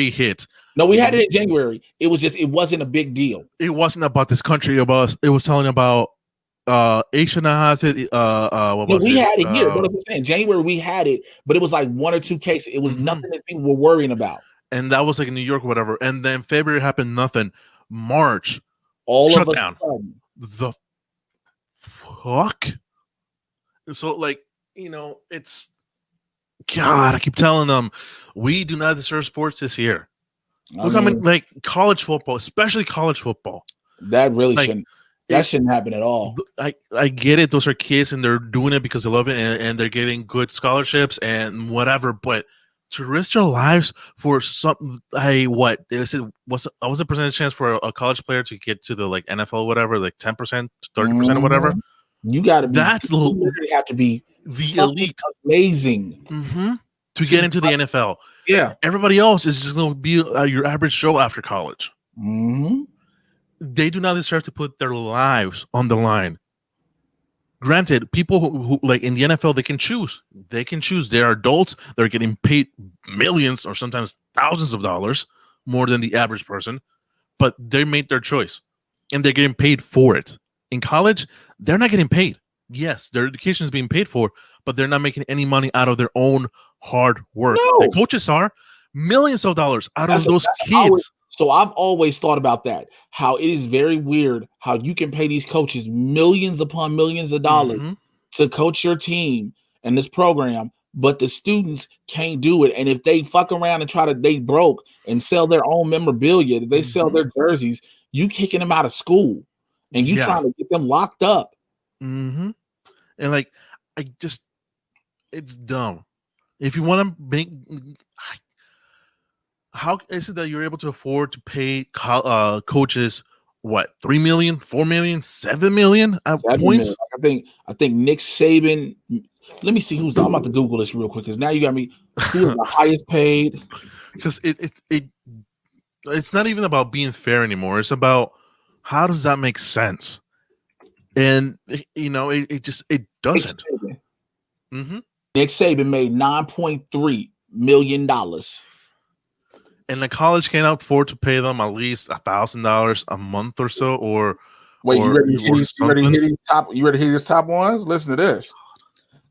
hit. No, we had it in January. It wasn't a big deal. It wasn't about this country. It was telling about Asia now has it. We had it here. What I'm saying, January we had it, but it was like 1 or 2 cases. It was nothing that people were worrying about. And that was like in New York or whatever. And then February happened, nothing. March, all shut of us down. The fuck. So like, it's God. I keep telling them we do not deserve sports this year. Look, I mean, like college football, especially college football. That really shouldn't happen at all. I get it; those are kids, and they're doing it because they love it, and they're getting good scholarships and whatever. But to risk their lives for something, what they said was a percentage chance for a college player to get to the like NFL, whatever, like 10%, 30%, or whatever. You got to be. That's literally have to be the elite, amazing to get into the NFL. Yeah, everybody else is just going to be your average Joe after college. They do not deserve to put their lives on the line. Granted, people who like in the NFL, they can choose. They are adults. They're getting paid millions or sometimes thousands of dollars more than the average person, but they made their choice and they're getting paid for it. In college, they're not getting paid. Yes, their education is being paid for, but they're not making any money out of their own hard work. No. The coaches are millions of dollars out of those kids. So I've always thought about that, how it is very weird how you can pay these coaches millions upon millions of dollars to coach your team and this program, but the students can't do it. And if they fuck around and try to, they broke and sell their own memorabilia, if they sell their jerseys, you kicking them out of school and you trying to get them locked up. And like, it's dumb. If you want to make, how is it that you're able to afford to pay coaches what, 3 million, 4 million, 7 million at points? Million. I think Nick Saban. Let me see who's. I'm about to Google this real quick because now you got me. Who is the highest paid? Because it's not even about being fair anymore. It's about how does that make sense? And it doesn't. Nick Saban made $9.3 million. And the college can't afford to pay them at least $1,000 a month or so, or wait, you ready to hear these top ones? Listen to this.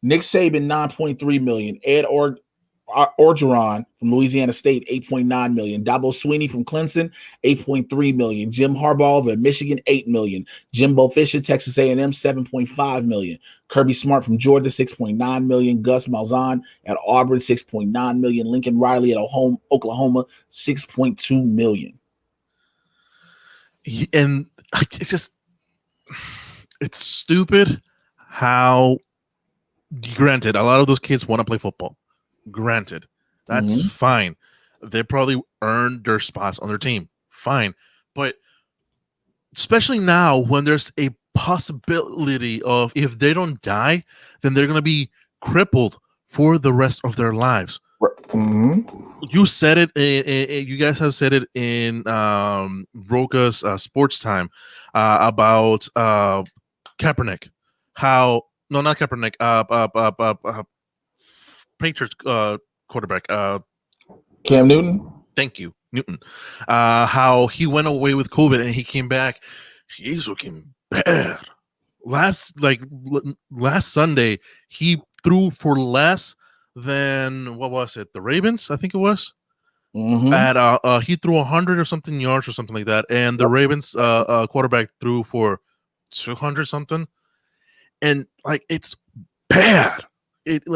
Nick Saban, $9.3 million. Ed Orgeron from Louisiana State, $8.9 million. Dabo Swinney from Clemson, $8.3 million. Jim Harbaugh of Michigan, $8 million. Jimbo Fisher, Texas A&M, $7.5 million. Kirby Smart from Georgia, $6.9 million. Gus Malzahn at Auburn, $6.9 million. Lincoln Riley at Oklahoma, $6.2 million. And it's stupid how, granted, a lot of those kids want to play football. Granted, that's fine. They probably earned their spots on their team. Fine. But especially now when there's a possibility of, if they don't die, then they're going to be crippled for the rest of their lives. You said it. You guys have said it in Roca's Sports Time about Kaepernick. How, no, not Kaepernick. Patriots quarterback. Cam Newton. Thank you, Newton. How he went away with COVID and he came back. He's looking bad. Last Sunday, he threw for less than, what was it? The Ravens, I think it was. At he threw 100 or something yards or something like that, and the Ravens quarterback threw for 200 something, and like, it's bad.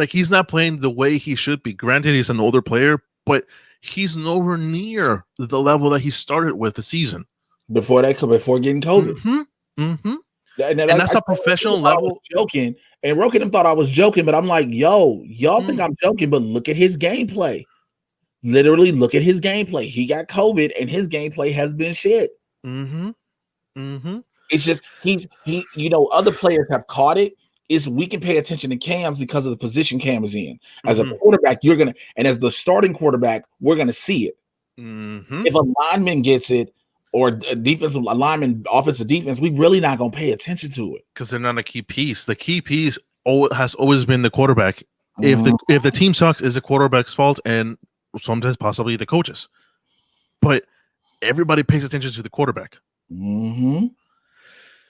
He's not playing the way he should be. Granted, he's an older player, but he's nowhere near the level that he started with the season before getting COVID. And that's a professional level. Joking, and Roken thought I was joking, but I'm like, yo, y'all think I'm joking, but look at his gameplay. Literally, look at his gameplay. He got COVID, and his gameplay has been shit. It's just he. Other players have caught it. We can pay attention to Cams because of the position Cam is in. As a quarterback, and as the starting quarterback, we're gonna see it. If a lineman gets it, or a defensive lineman, offensive defense, we really not gonna pay attention to it because they're not a key piece. The key piece has always been the quarterback. If the team sucks, it's the quarterback's fault, and sometimes possibly the coaches. But everybody pays attention to the quarterback.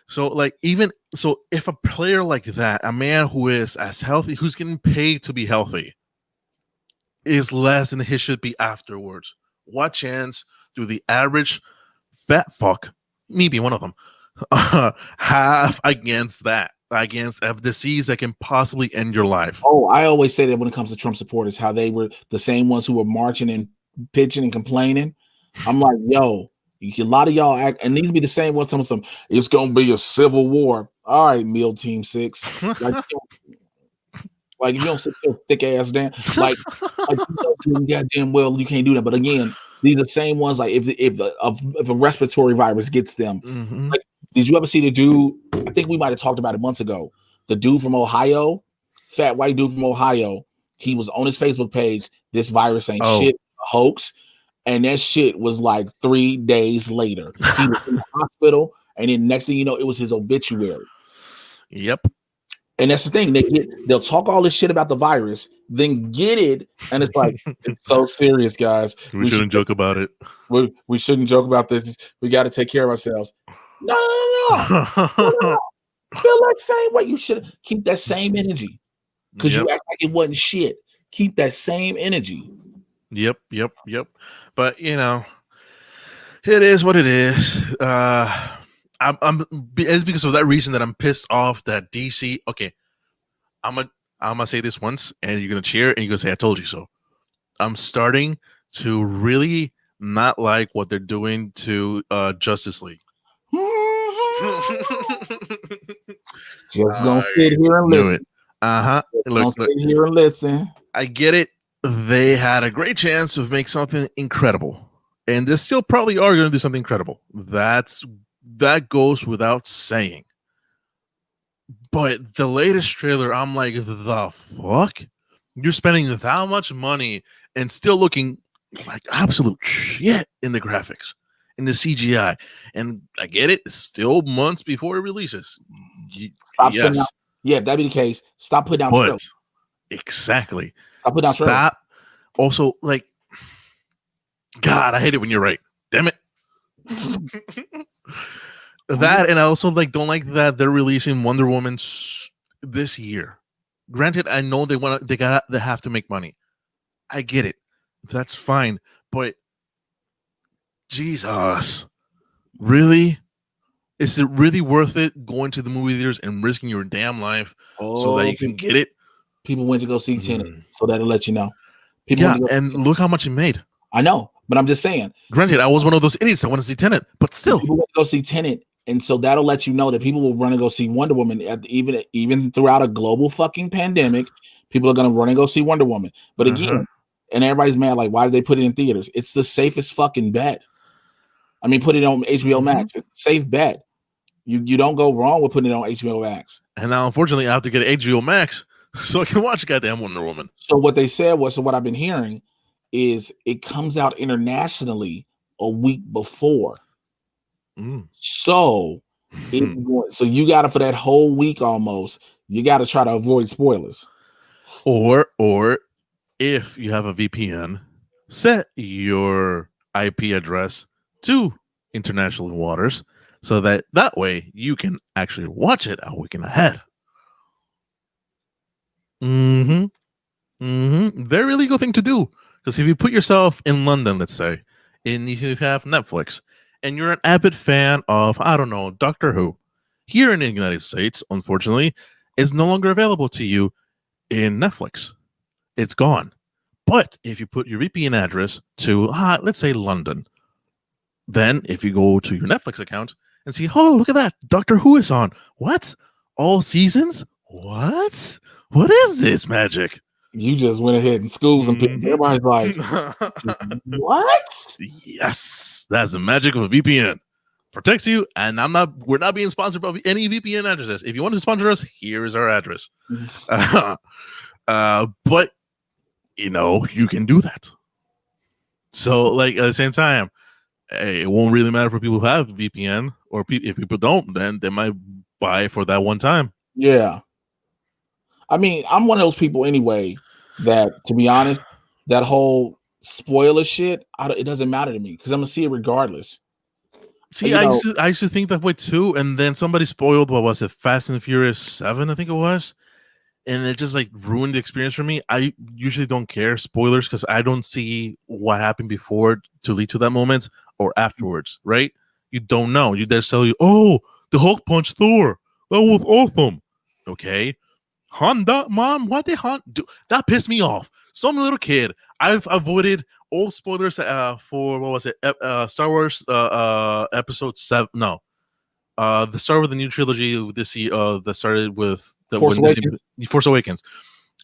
So, if a player like that, a man who is as healthy, who's getting paid to be healthy, is less than he should be afterwards, what chance do the average fat fuck, me being one of them, have against a disease that can possibly end your life? Oh, I always say that when it comes to Trump supporters, how they were the same ones who were marching and pitching and complaining. I'm like, yo, a lot of y'all act, and these be the same ones telling some, it's gonna be a civil war. All right, Meal Team 6. Like if you don't sit your thick ass down, like goddamn well you can't do that. But again, these are the same ones. Like if a respiratory virus gets them, like, did you ever see the dude? I think we might have talked about it months ago. The dude from Ohio, fat white dude from Ohio. He was on his Facebook page. This virus ain't shit, a hoax. And that shit was like 3 days later. He was in the hospital, and then next thing you know, it was his obituary. Yep. And that's the thing. They'll talk all this shit about the virus, then get it, and it's like, it's so serious, guys. We shouldn't joke about it. We shouldn't joke about this. We got to take care of ourselves. No. Feel like same way. You should keep that same energy because you act like it wasn't shit. Keep that same energy. Yep. But it is what it is. It's because of that reason that I'm pissed off that DC. Okay, I'm I'm gonna say this once, and you're gonna cheer, and you're gonna say, "I told you so." I'm starting to really not like what they're doing to Justice League. Just gonna I sit here and knew listen. it. Uh-huh. Look, sit here and listen. I get it. They had a great chance to make something incredible. And they still probably are going to do something incredible. That goes without saying. But the latest trailer, I'm like, the fuck? You're spending that much money and still looking like absolute shit in the graphics, in the CGI. And I get it. It's still months before it releases. Stop sending out. Yeah, if that be the case, stop putting out trailers. Exactly. Stop putting out trailers. Also, like, God, I hate it when you're right. Damn it. That, and I also don't like that they're releasing Wonder Woman this year. Granted, I know they have to make money. I get it. That's fine. But Jesus, really? Is it really worth it going to the movie theaters and risking your damn life so that you can get it? People went to go see Tenet, so that'll let you know. And look how much it made. I know, but I'm just saying. Granted, I was one of those idiots that want to see Tenet, but still. People went to go see Tenet, and so that'll let you know that people will run and go see Wonder Woman. Even throughout a global fucking pandemic, people are going to run and go see Wonder Woman. But again, and everybody's mad, like, why did they put it in theaters? It's the safest fucking bet. I mean, put it on HBO Max. It's a safe bet. You don't go wrong with putting it on HBO Max. And now, unfortunately, I have to get HBO Max so I can watch goddamn Wonder Woman. So what they said was, so what I've been hearing is it comes out internationally a week before. So so you got to, for that whole week almost, you got to try to avoid spoilers. Or if you have a VPN, set your IP address to international waters so that way you can actually watch it a week ahead. Very legal thing to do, because if you put yourself in London, let's say, and you have Netflix, and you're an avid fan of, I don't know, Doctor Who, here in the United States, unfortunately, is no longer available to you in Netflix. It's gone. But if you put your VPN address to, let's say, London, then if you go to your Netflix account and see, oh, look at that, Doctor Who is on. What? All seasons? What? What is this magic? You just went ahead and schooled some people. Everybody's like, what? Yes, that's the magic of a VPN. Protects you, and we're not being sponsored by any VPN addresses. If you want to sponsor us, here is our address. But you can do that. So, at the same time, it won't really matter for people who have VPN, or if people don't, then they might buy for that one time. Yeah. I mean, I'm one of those people anyway that, to be honest, that whole spoiler shit, it doesn't matter to me because I'm gonna see it regardless. See, I used to think that way too, and then somebody spoiled, what was it, Fast and Furious 7, I think it was, and it just ruined the experience for me. I usually don't care spoilers because I don't see what happened before to lead to that moment or afterwards, right? You don't know. You just tell you, oh, the Hulk punched Thor. That was awesome. Okay. Honda, Mom, what did Han do? That pissed me off. Some little kid. I've avoided all spoilers for, what was it? Star Wars episode 7. No. The start of the new trilogy this year that started with Force Awakens.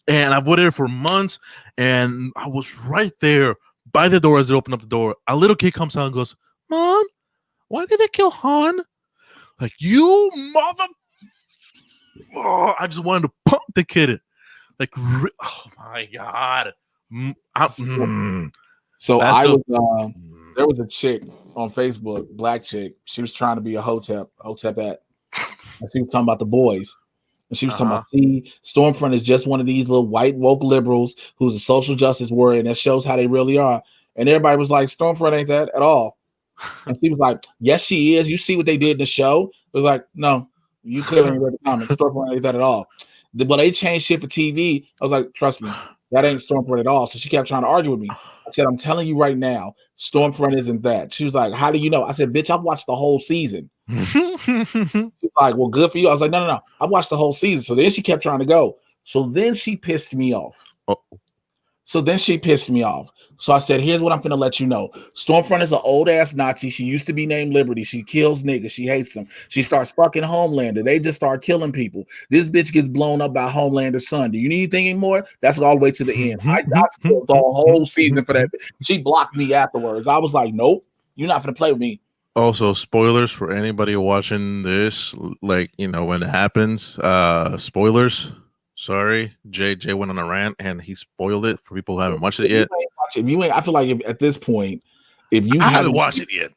And I avoided it for months, and I was right there by the door as they opened up the door. A little kid comes out and goes, Mom, why did they kill Han? Like, you mother... Oh, I just wanted to pump the kid. Oh my God. So there was a chick on Facebook, black chick. She was trying to be a hotep at. And she was talking about the boys. And she was talking about, see, Stormfront is just one of these little white woke liberals who's a social justice warrior, and that shows how they really are. And everybody was like, Stormfront ain't that at all. And she was like, yes, she is. You see what they did in the show? It was like, no. You clearly read the comments. Stormfront ain't that at all. But they changed shit for TV. I was like, trust me, that ain't Stormfront at all. So she kept trying to argue with me. I said, I'm telling you right now, Stormfront isn't that. She was like, how do you know? I said, bitch, I've watched the whole season. She's like, well, good for you. I was like, no. I've watched the whole season. So then she kept trying to go. So then she pissed me off. Oh. So I said, here's what I'm going to let you know. Stormfront is an old ass Nazi. She used to be named Liberty. She kills niggas. She hates them. She starts fucking Homelander. They just start killing people. This bitch gets blown up by Homelander's son. Do you need anything anymore? That's all the way to the end. I spoiled the whole season for that. She blocked me afterwards. I was like, nope, you're not going to play with me. Also, spoilers for anybody watching this, like, you know, when it happens, spoilers. Sorry, Jay went on a rant and he spoiled it for people who haven't watched it yet. If you ain't, I feel like at this point, if you haven't watched it yet,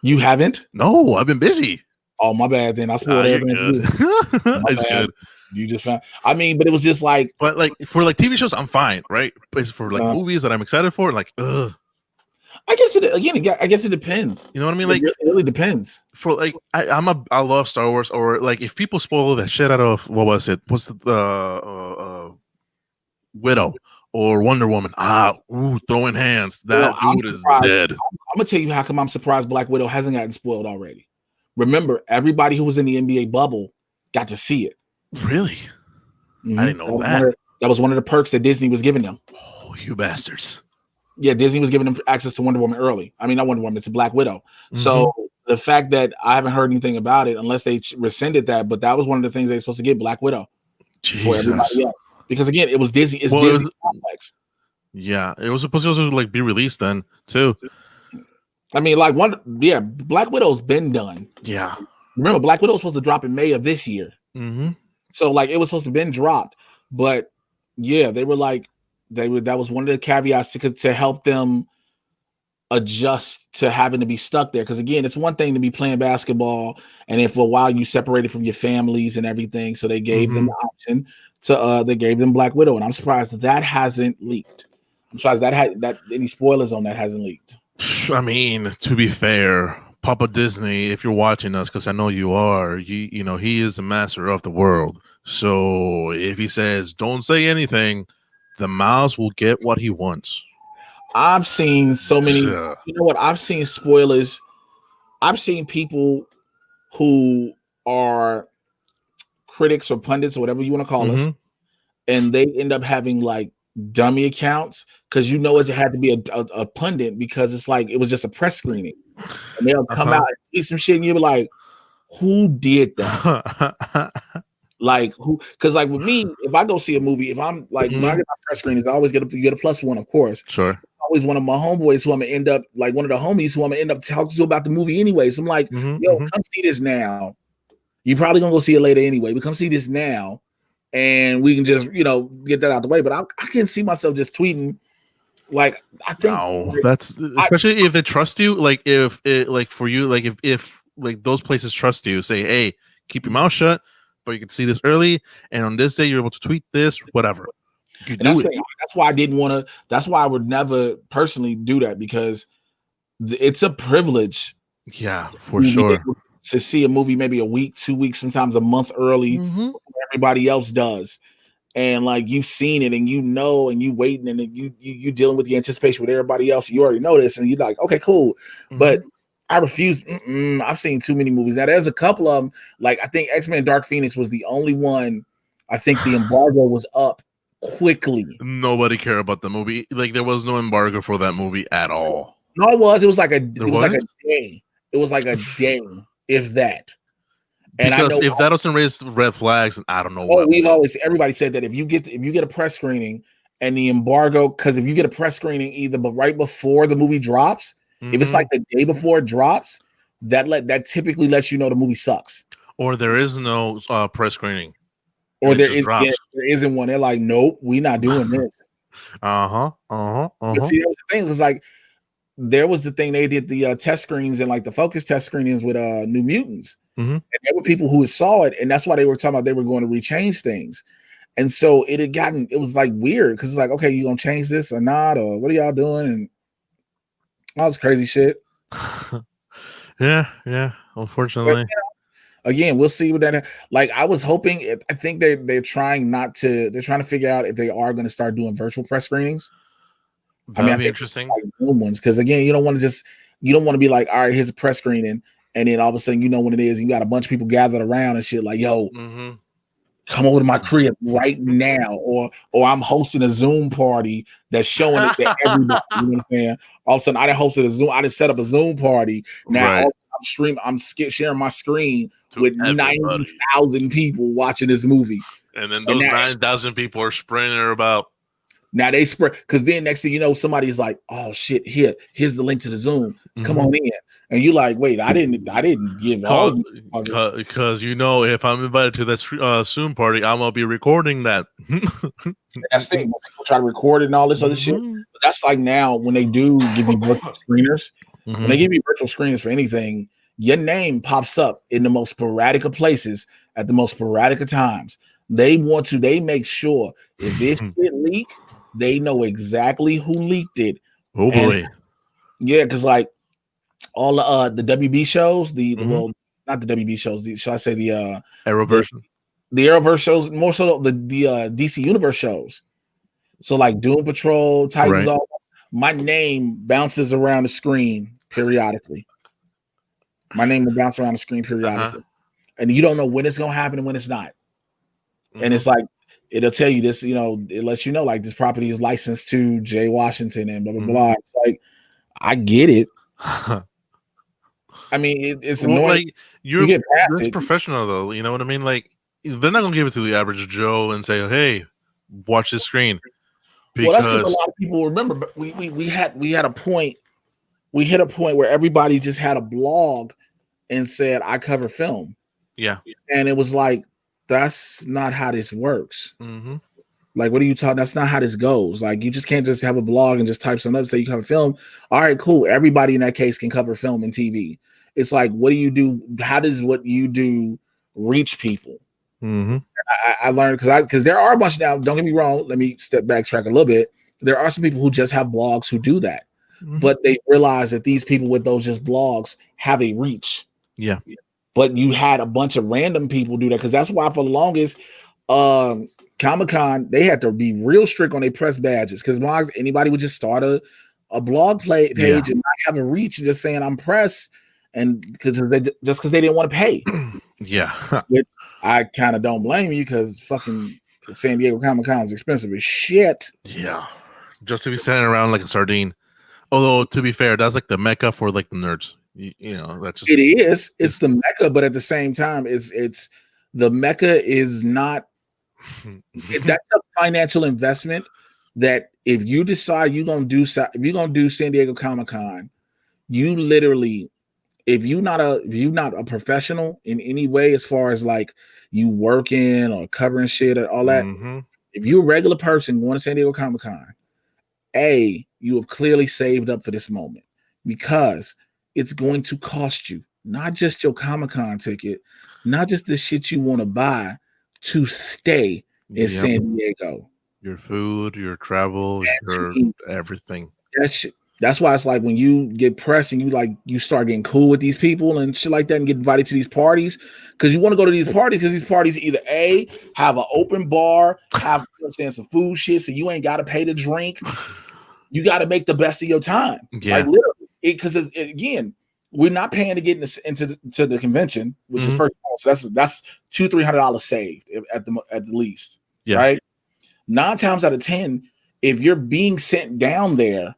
you haven't. No, I've been busy. Oh, my bad. Then I spoiled everything. It's good. You just found. I mean, but it was just like. But like for like TV shows, I'm fine, right? But it's for like movies that I'm excited for, like, ugh. I guess it depends. You know what I mean? Like, it really depends. For like, I love Star Wars, or like if people spoil the shit out of what was it? What's the Widow or Wonder Woman? Throwing hands. That dude is dead. I'm gonna tell you how come I'm surprised Black Widow hasn't gotten spoiled already. Remember, everybody who was in the NBA bubble got to see it. Really? Mm-hmm. I didn't know that. That was one of the perks that Disney was giving them. Oh, you bastards. Yeah, Disney was giving them access to Wonder Woman early. I mean, not Wonder Woman, it's a Black Widow. Mm-hmm. So the fact that I haven't heard anything about it, unless they rescinded that, but that was one of the things they were supposed to get, Black Widow. For everybody else. Because again, it was Disney. It's Disney complex. Yeah, it was supposed to like be released then too. I mean, like Black Widow's been done. Yeah. Remember, Black Widow was supposed to drop in May of this year. Mm-hmm. So like it was supposed to have been dropped, but yeah, they were like that was one of the caveats to help them adjust to having to be stuck there. Because again, it's one thing to be playing basketball, and then for a while you separated from your families and everything. So they gave them the option to they gave them Black Widow, and I'm surprised that hasn't leaked. I'm surprised that any spoilers on that hasn't leaked. I mean, to be fair, Papa Disney, if you're watching us, because I know you are, you know he is the master of the world. So if he says don't say anything, the mouse will get what he wants. I've seen so many. You know what? I've seen spoilers. I've seen people who are critics or pundits or whatever you want to call us, and they end up having like dummy accounts because it had to be a pundit because it's like it was just a press screening, and they'll come out and see some shit, and you're like, who did that? Like who? Because like with me, if I go see a movie, if I'm like when I get my press screenings, I always get a +1, of course. Sure. Always one of my homeboys who I'm gonna end up like one of the homies who I'm gonna end up talking to about the movie anyway. So I'm like, yo, come see this now. You're probably gonna go see it later anyway, but come see this now, and we can just get that out the way. But I can't see myself just tweeting. Like I think that's especially if they trust you. Like if it like for you, like if like those places trust you, say, hey, keep your mouth shut, but you can see this early, and on this day you're able to tweet this, whatever. That's why I didn't want to. That's why I would never personally do that because it's a privilege. Yeah, for sure. To see a movie maybe a week, 2 weeks, sometimes a month early, everybody else does, and like you've seen it, and and you waiting, and you dealing with the anticipation with everybody else. You already know this, and you're like, okay, cool, but I refuse. I've seen too many movies. Now there's a couple of them. Like I think X-Men: Dark Phoenix was the only one. I think the embargo was up quickly. Nobody cared about the movie. Like there was no embargo for that movie at all. No, it was. It was like a day. It was like a day, if that. And because if that doesn't raise red flags, I don't know. Everybody said that if you get a press screening and the embargo, because if you get a press screening either right before the movie drops, if it's like the day before it drops, that typically lets you know the movie sucks. Or there is no press screening. Or there isn't one. They're like, nope, we're not doing this. But see, that was the thing. It was like there was the thing they did the test screens and like the focus test screenings with New Mutants, and there were people who saw it, and that's why they were talking about they were going to rechange things, and so it was like weird because it's like, okay, you gonna change this or not, or what are y'all doing, and all this crazy shit. yeah. Unfortunately. Again, we'll see what that. Like, I was hoping. I think they're trying not to. They're trying to figure out if they are going to start doing virtual press screenings. That'd be interesting. Ones, because again, you don't want to be like, all right, here's a press screening, and then all of a sudden, when it is, you got a bunch of people gathered around and shit. Like, yo, come over to my crib right now, or I'm hosting a Zoom party that's showing it to everybody. You know what I'm saying? All of a sudden, I didn't hosted a Zoom. I didn't set up a Zoom party. Now Right. I'm sharing my screen To with everybody. 90,000 people watching this movie. And then those 9,000 people are spreading it about. Now they spread, because then next thing you know, somebody's like, "Oh shit, here's the link to the Zoom. Come on in." And you're like, "Wait, I didn't give all." Because if I'm invited to that Zoom party, I'm gonna be recording that. That's the thing. People try to record it and all this other shit. But that's like now when they do give you virtual screeners. When they give you virtual screeners for anything, your name pops up in the most sporadic of places at the most sporadic of times. They make sure if this shit leak, they know exactly who leaked it. Oh boy. Yeah, because like all the WB shows, well, not the WB shows, should I say the Arrowverse? The Arrowverse shows, more so the DC Universe shows. So like Doom Patrol, Titans, all my name bounces around the screen periodically. My name will bounce around the screen periodically. And you don't know when it's gonna happen and when it's not. And it's like it'll tell you this, it lets you know like this property is licensed to Jay Washington and blah blah blah. It's like I get it. I mean, it's annoying. Like you get past it. Professional though, you know what I mean? Like they're not gonna give it to the average Joe and say, "Hey, watch this screen." Well, that's what a lot of people remember. But we had a point. We hit a point where everybody just had a blog and said, "I cover film." Yeah, and it was like, that's not how this works. Like, what are you talking? That's not how this goes. Like, you just can't just have a blog and just type something up and say you cover film. All right, cool. Everybody in that case can cover film and TV. It's like, what do you do? How does what you do reach people? I learned because there are a bunch now. Don't get me wrong. Let me backtrack a little bit. There are some people who just have blogs who do that, but they realize that these people with those just blogs have a reach. Yeah. But you had a bunch of random people do that, because that's why for the longest, Comic-Con, they had to be real strict on their press badges, because anybody would just start a blog page and not have a reach and just saying I'm press, and because they didn't want to pay. Which I kind of don't blame you, because fucking San Diego Comic-Con is expensive as shit. Yeah, just to be standing around like a sardine. Although to be fair, that's like the mecca for like the nerds. That's just, it is. It's the mecca, but at the same time, it's the mecca is not. That's a financial investment that if you decide if you're gonna do San Diego Comic-Con, you literally, if you're not a professional in any way as far as like you working or covering shit or all that, if you're a regular person going to San Diego Comic-Con, you have clearly saved up for this moment, because it's going to cost you not just your Comic-Con ticket, not just the shit you want to buy to stay in San Diego. Your food, your travel, your everything. That's why it's like when you get pressed and you start getting cool with these people and shit like that and get invited to these parties, because you want to go to these parties, because these parties either have an open bar, have some food shit, so you ain't got to pay to drink. You got to make the best of your time. Like literally, because again, we're not paying to get into the convention, which is first. So that's $200-300 saved at the least, right? 9 times out of 10, if you're being sent down there,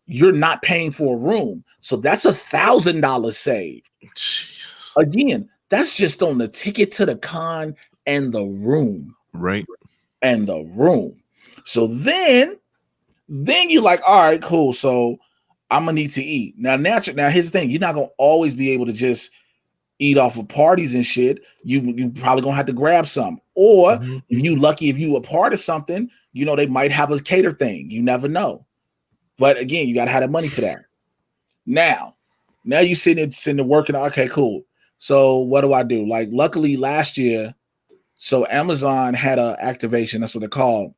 you're not paying for a room, so that's $1,000 saved. Jesus. Again, that's just on the ticket to the con and the room, right? And the room. So then you're like, all right, cool. So I'm gonna need to eat now. Now, here's the thing: you're not gonna always be able to just eat off of parties and shit. You probably gonna have to grab some, or if you a part of something, they might have a cater thing. You never know. But again, you gotta have the money for that. Now you sitting there working. Okay, cool. So what do I do? Like, luckily last year, so Amazon had a activation. That's what they're called.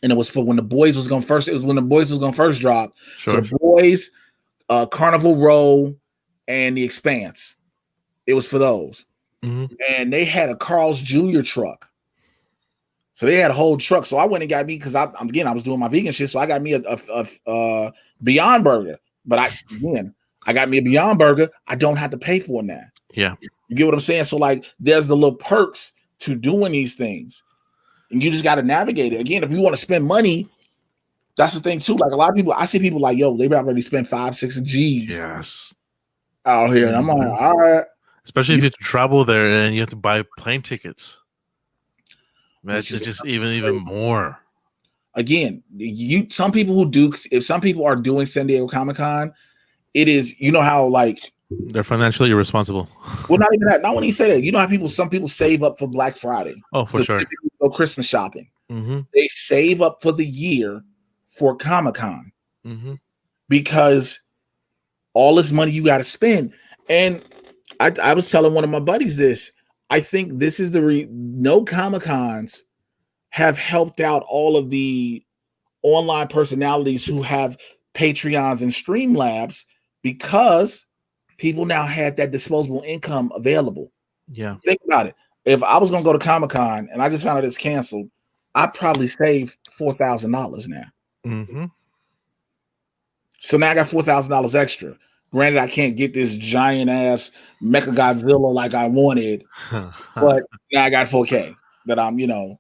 And it was for when the boys was going first. It was when the boys was going to first drop. Sure. So the boys, Carnival Row, and The Expanse. It was for those. And they had a Carl's Jr. truck. So they had a whole truck. So I went and got me, because I was doing my vegan shit. So I got me a Beyond Burger. But I got me a Beyond Burger. I don't have to pay for it now. Yeah. You get what I'm saying? So like, there's the little perks to doing these things. And you just got to navigate it. Again, if you want to spend money, that's the thing too. Like a lot of people, I see people like, yo, they already spent 5-6 G's out here. And I'm like, all right. Especially if you have to travel there and you have to buy plane tickets. That's just even more. Again, some people who do, if some people are doing San Diego Comic-Con, it is, you know how like they're financially irresponsible. Well, not even that. Not when you say that. You know how some people save up for Black Friday. Oh, for sure. Go Christmas shopping. They save up for the year for Comic-Con because all this money you got to spend. And I was telling one of my buddies this. I think this is no Comic-Cons have helped out all of the online personalities who have Patreons and Streamlabs because people now had that disposable income available. Yeah. Think about it. If I was going to go to Comic-Con and I just found out it's canceled, I'd probably save $4,000 now. So now I got $4,000 extra. Granted, I can't get this giant ass Mecha Godzilla like I wanted, but now I got 4K that I'm, and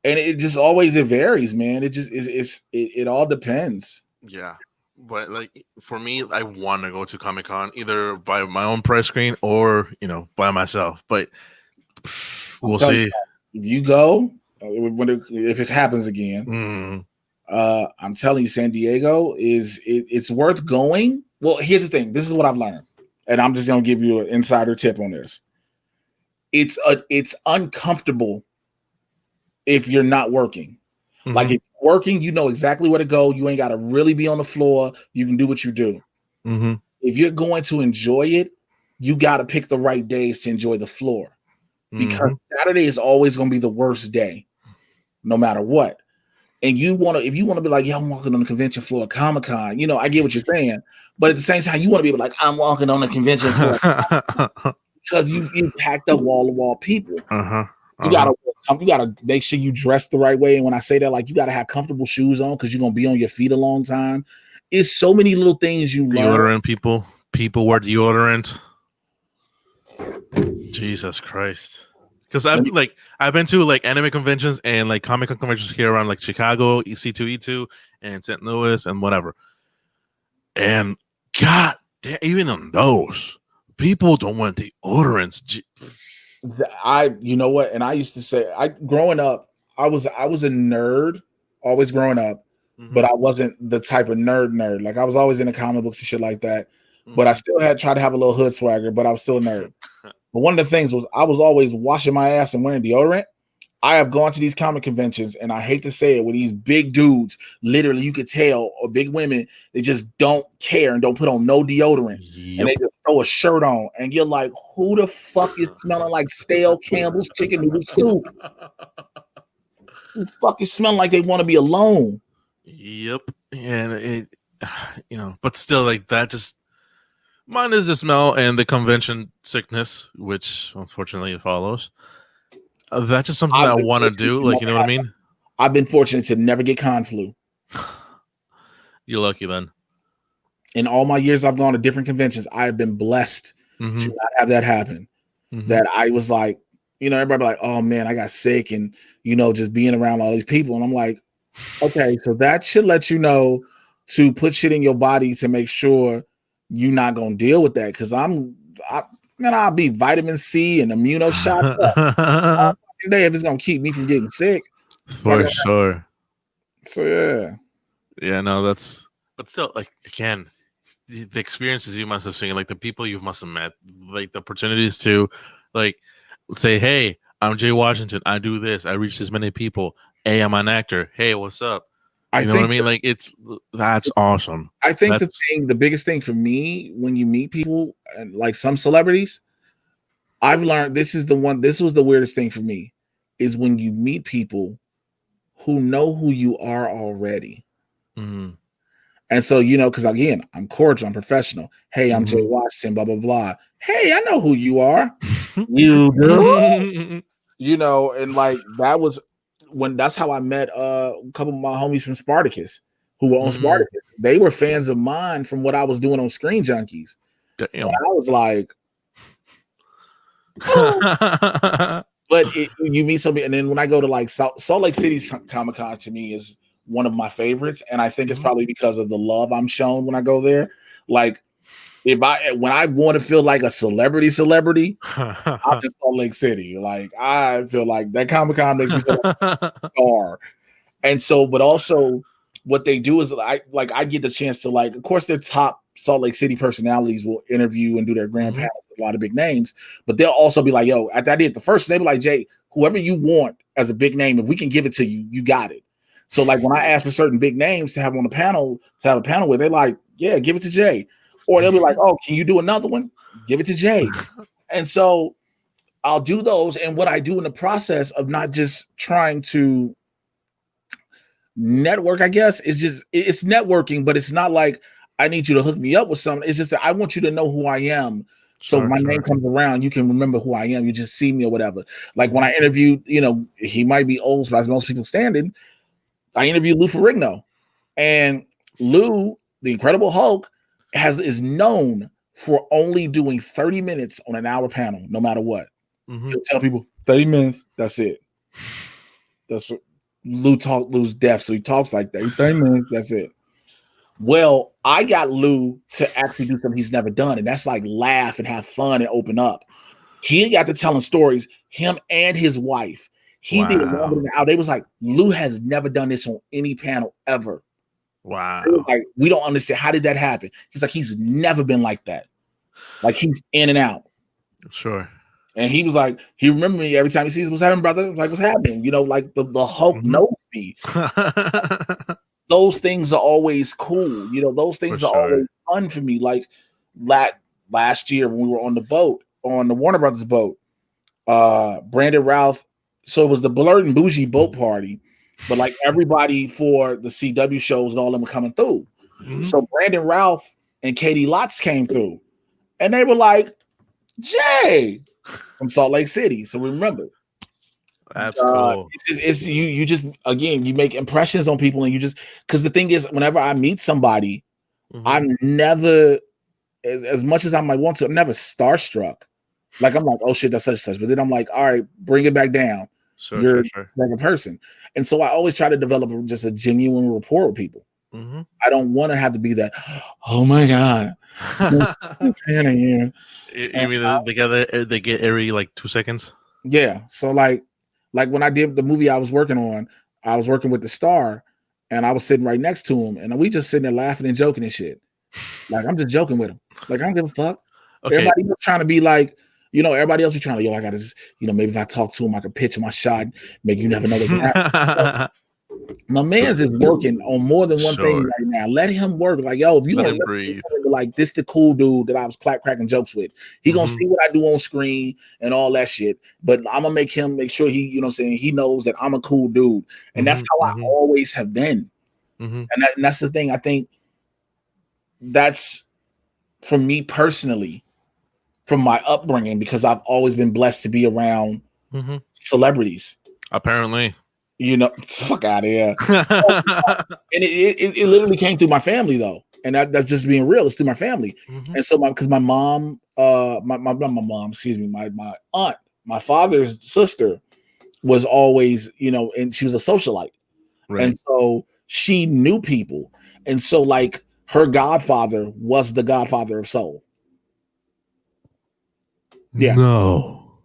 it just always, it varies, man. It just it all depends. Yeah. But like for me, I want to go to Comic-Con either by my own press screen or, by myself, but we'll see. If you go, if it happens again, I'm telling you, San Diego it's worth going. Well, here's the thing. This is what I've learned, and I'm just going to give you an insider tip on this. It's uncomfortable if you're not working. Like if you're working, you know exactly where to go. You ain't got to really be on the floor. You can do what you do. If you're going to enjoy it, you got to pick the right days to enjoy the floor, because Saturday is always going to be the worst day, no matter what. And if you want to be like, yeah, I'm walking on the convention floor at Comic-Con, I get what you're saying. But at the same time, you want to be like, I'm walking on the convention floor because you packed up wall-to-wall people. You gotta make sure you dress the right way. And when I say that, like, you gotta have comfortable shoes on because you're gonna be on your feet a long time. It's so many little things you learn. Deodorant, people wear deodorant. Jesus Christ. Because I've been to like anime conventions and like Comic-Con conventions here around like Chicago, C2E2, and St. Louis and whatever. And God damn, even on those, people don't want deodorants. You know what? And I used to say, growing up, I was a nerd, always growing up, but I wasn't the type of nerd. Like I was always into comic books and shit like that. But I still tried to have a little hood swagger, but I was still a nerd. But one of the things was I was always washing my ass and wearing deodorant. I have gone to these comic conventions, and I hate to say it, with these big dudes, literally you could tell, or big women, they just don't care and don't put on no deodorant. And they just throw a shirt on, and you're like, who the fuck is smelling like stale Campbell's chicken noodle soup? Who fuck is smelling like they want to be alone? Yep. And it, but still, like that just, mine is the smell and the convention sickness, which unfortunately follows. That's just something that I want to do. Like, you know what I mean? I've been fortunate to never get con flu. You're lucky then. In all my years I've gone to different conventions, I have been blessed to not have that happen. That I was like, everybody like, oh man, I got sick, and just being around all these people. And I'm like, okay, so that should let you know to put shit in your body to make sure you're not gonna deal with that. Because I'll be vitamin C and immuno shot day if it's gonna keep me from getting sick. For sure. So yeah, no, but still, like, again, the experiences you must have seen, like the people you must have met, like the opportunities to, like, say, hey, I'm Jay Washington, I do this, I reach this many people. Hey, I'm an actor. Hey, what's up? You know what I mean? Like, that's awesome. I think the biggest thing for me when you meet people, and like some celebrities, I've learned this was the weirdest thing for me, is when you meet people who know who you are already. And so, because again, I'm cordial, I'm professional. Hey, I'm Jay Washington, blah, blah, blah. Hey, I know who you are. You do? And like that's how I met a couple of my homies from Spartacus who were on Spartacus. They were fans of mine from what I was doing on Screen Junkies. Damn. And I was like, oh. But you meet somebody, and then when I go to like Salt Lake City's Comic Con, to me is one of my favorites, and I think it's probably because of the love I'm shown when I go there. Like when I want to feel like a celebrity, I'm in Salt Lake City. Like I feel like that Comic Con makes me feel like a star. And so, but also what they do is I get the chance to like, of course, their top Salt Lake City personalities will interview and do their grand panel with a lot of big names, but they'll also be like, yo, after I did the first, they be like, Jay, whoever you want as a big name, if we can give it to you, you got it. So like when I ask for certain big names to have on the panel, to have a panel with, they're like, yeah, give it to Jay. Or they'll be like, oh, can you do another one? Give it to Jay. And so I'll do those. And what I do in the process of not just trying to network, I guess, is it's networking, but it's not like I need you to hook me up with something. It's just that I want you to know who I am. So my name comes around, you can remember who I am. You just see me or whatever. Like when I interviewed, he might be old, but as most people standing, I interviewed Lou Ferrigno. And Lou, the Incredible Hulk, is known for only doing 30 minutes on an hour panel, no matter what. He'll tell people 30 minutes, that's it. That's what Lou's deaf, so he talks like that. 30 minutes, that's it. Well, I got Lou to actually do something he's never done, and that's like laugh and have fun and open up. He got to telling stories, him and his wife. He did it longer than out. They was like, Lou has never done this on any panel ever. Wow. Like, we don't understand. How did that happen? He's like, he's never been like that. Like, he's in and out. Sure. And he was like, he remembered me every time he sees what's happening, brother. Like, what's happening? Like the Hulk knows me. Those things are always cool. Those things are always fun for me. Like last year when we were on the boat, on the Warner Brothers boat, Brandon Routh. So it was the Blurred and Bougie boat party, but like everybody for the CW shows and all of them were coming through. So Brandon Routh and Katie Lotz came through, and they were like, Jay from Salt Lake City. So remember, that's cool. It's you just, again, you make impressions on people, and you just, because the thing is, whenever I meet somebody, I'm never, as much as I might want to, I'm never starstruck. Like I'm like, oh shit, that's such and such. But then I'm like, all right, bring it back down. You're like a person. And so I always try to develop just a genuine rapport with people. I don't want to have to be that, oh my God. You mean they get every like 2 seconds? Yeah. So like when I did the movie I was working on, I was working with the star, and I was sitting right next to him, and we just sitting there laughing and joking and shit. Like I'm just joking with him. Like I don't give a fuck. Okay. Everybody was trying to be like, everybody else be trying to, I gotta just, maybe if I talk to him, I could pitch my shot, make you never know that. My man's is working on more than one thing right now. Let him work. Like, yo, if you don't breathe, like this, the cool dude that I was cracking jokes with, he gonna see what I do on screen and all that shit. But I'm gonna make sure he, he knows that I'm a cool dude, and that's how I always have been. And that's the thing. I think that's for me personally, from my upbringing, because I've always been blessed to be around celebrities. Apparently. Fuck out of here. And it literally came through my family, though, and that's just being real. It's through my family, and so because my mom, my aunt, my father's sister, was always, and she was a socialite, and so she knew people, and so like her godfather was the godfather of soul. Yeah. No.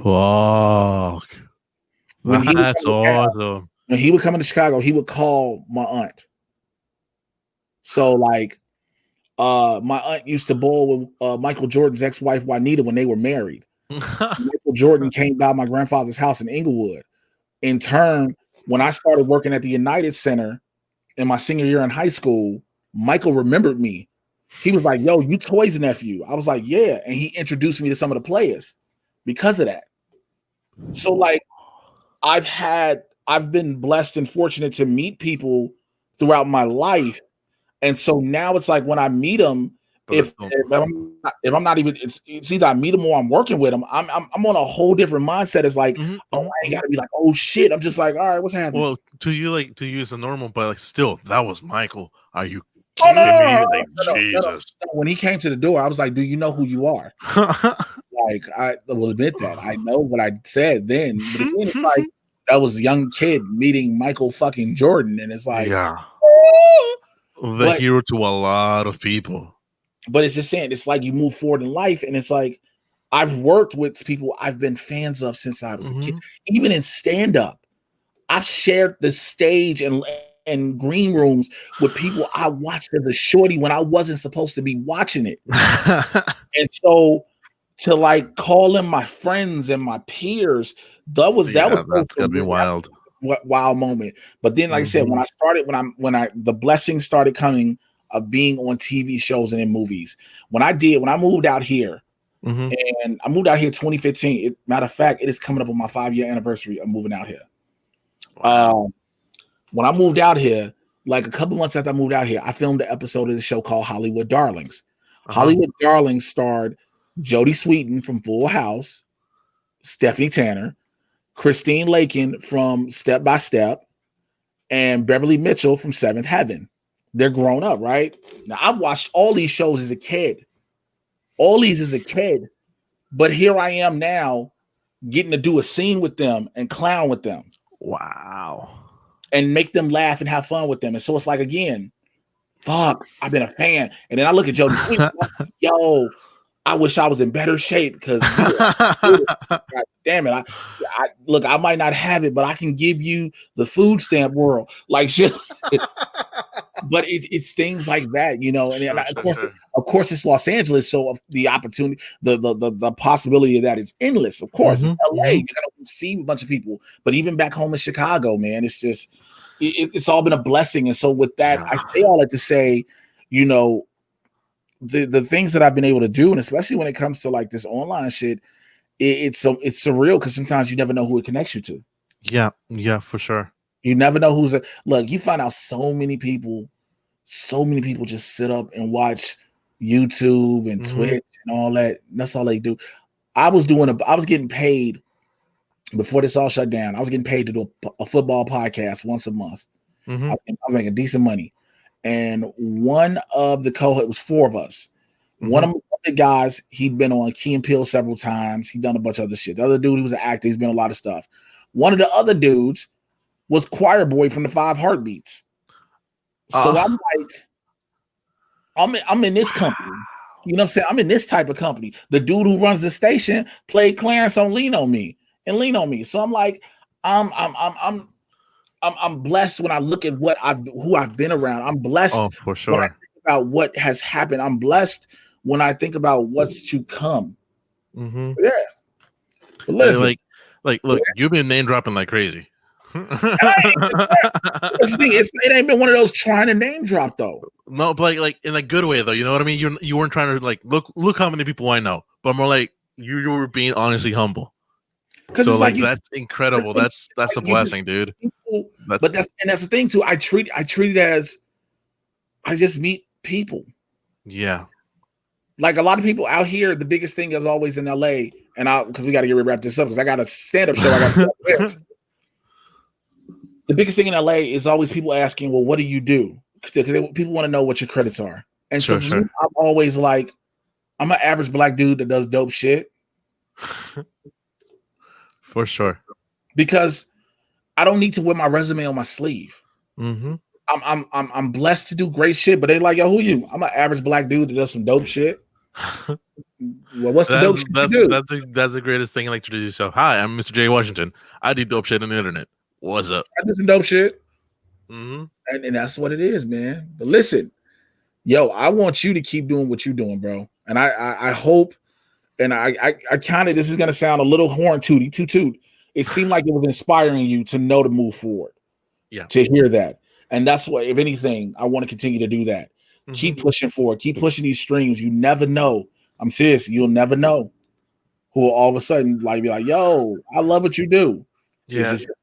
Fuck. That's awesome. When he would come into Chicago, he would call my aunt. So like my aunt used to bowl with Michael Jordan's ex-wife Juanita when they were married. Michael Jordan came by my grandfather's house in Inglewood. In turn, when I started working at the United Center in my senior year in high school, Michael remembered me. He was like, yo, you Toy's nephew. I was like, yeah. And he introduced me to some of the players because of that. So like I've been blessed and fortunate to meet people throughout my life. And so now it's like when I meet them, if I'm not even, it's either I meet them or I'm working with them. I'm on a whole different mindset. It's like, oh, I ain't gotta be like, oh shit. I'm just like, all right, what's happening? Well, to you it's a normal, but like still, that was Michael. Are you kidding me? Like, Jesus. No. When he came to the door, I was like, do you know who you are? Like, I will admit that. I know what I said then, but again, it's like that was a young kid meeting Michael fucking Jordan, and it's like, Yeah, the but hero to a lot of people. it's just saying, it's like you move forward in life, and it's like I've worked with people I've been fans of since I was a kid, even in stand up. I've shared the stage and green rooms with people I watched as a shorty when I wasn't supposed to be watching it. And so to like call them my friends and my peers, that was so that's gotta be surreal. wild. What wild moment. But then, like I said, when I the blessings started coming of being on TV shows and in movies, when I moved out here, and I moved out here 2015. Matter of fact, it is coming up on my 5-year anniversary of moving out here. Wow. When I moved out here, like a couple months after I moved out here, I filmed an episode of the show called Hollywood Darlings. Hollywood Darlings starred Jodie Sweetin from Full House, Stephanie Tanner, Christine Lakin from Step by Step, and Beverly Mitchell from Seventh Heaven. They're grown up, right? Now, I watched all these shows as a kid. But here I am now getting to do a scene with them and clown with them. Wow. And make them laugh and have fun with them. And so it's like, again, fuck, I've been a fan. And then I look at Jodie Sweetin, like, yo, I wish I was in better shape because God damn it. I look, I might not have it, but I can give you the food stamp world. Like shit. But it's things like that, you know. And of course, it's Los Angeles, so the opportunity, the possibility of that is endless. Of course, it's LA. You're gonna see a bunch of people, but even back home in Chicago, man, it's just it's all been a blessing. And so with that, I say all that to say, you know, the things that I've been able to do, and especially when it comes to like this online shit, it's surreal because sometimes you never know who it connects you to. Yeah, for sure. You never know who's look. You find out so many people just sit up and watch YouTube and Twitch and all that. That's all they do. I was getting paid before this all shut down. I was getting paid to do a football podcast once a month. I was making decent money. And one of the co-hosts, it was 4 of us. One of the guys, he'd been on Key and Peele several times. He'd done a bunch of other shit. The other dude, he was an actor. He's been on a lot of stuff. One of the other dudes was choir boy from the 5 Heartbeats. So I'm like, I'm in this company. You know what I'm saying? I'm in this type of company. The dude who runs the station played Clarence on Lean on Me. So I'm like, I'm blessed when I look at who I've been around. I'm blessed for sure. When I think about what has happened. I'm blessed when I think about what's to come. Yeah. But listen, look, you've been name dropping like crazy. That's the thing. It ain't been one of those trying to name drop though. No, but like in a good way though. You know what I mean? You weren't trying to like look how many people I know, but more like you were being honestly humble. So like that's incredible. That's a blessing, dude. But that's the thing too. I treat it as I just meet people. Yeah. Like a lot of people out here, the biggest thing is always in LA, and because we got to wrap this up because I got a stand-up show. I got the biggest thing in LA is always people asking, well, what do you do? Because people want to know what your credits are. And so me, I'm always like, I'm an average black dude that does dope shit. For sure. Because I don't need to wear my resume on my sleeve. I'm blessed to do great shit, but they like, yo, who you? I'm an average black dude that does some dope shit. Well, what's the dope shit you do? That's the greatest thing I like to do. So, hi, I'm Mr. J. Washington. I do dope shit on the internet. What's up? I do some dope shit. And that's what it is, man. But listen, yo, I want you to keep doing what you're doing, bro. And I hope, and I kind of, this is gonna sound a little horn tooty, toot. It seemed like it was inspiring you to know to move forward. Yeah. To hear that. And that's what, if anything, I want to continue to do that. Keep pushing forward, keep pushing these streams. You never know. I'm serious, you'll never know who will all of a sudden like be like, yo, I love what you do. Yeah. It's just a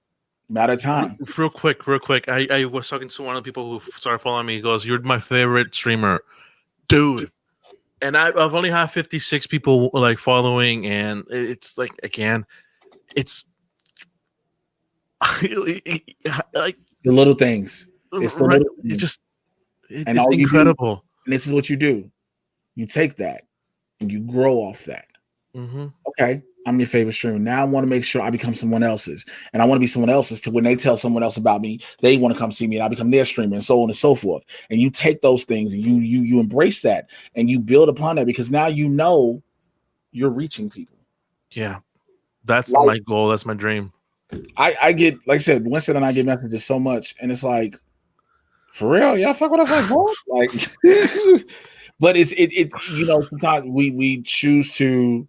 matter of time. Real quick. I was talking to one of the people who started following me. He goes, you're my favorite streamer. Dude. And I've only had 56 people like following, and it's like, again, it's like the little things. It's the little things. It's incredible. And this is what you do. You take that and you grow off that. Okay, I'm your favorite streamer. Now I want to make sure I become someone else's, and I want to be someone else's to when they tell someone else about me, they want to come see me, and I become their streamer, and so on and so forth. And you take those things and you embrace that, and you build upon that because now you know you're reaching people. Yeah, that's Like my goal. That's my dream. I get, like I said, Winston and I get messages so much, and it's like, for real, y'all fuck with us like what? Like, but it you know, sometimes we choose to.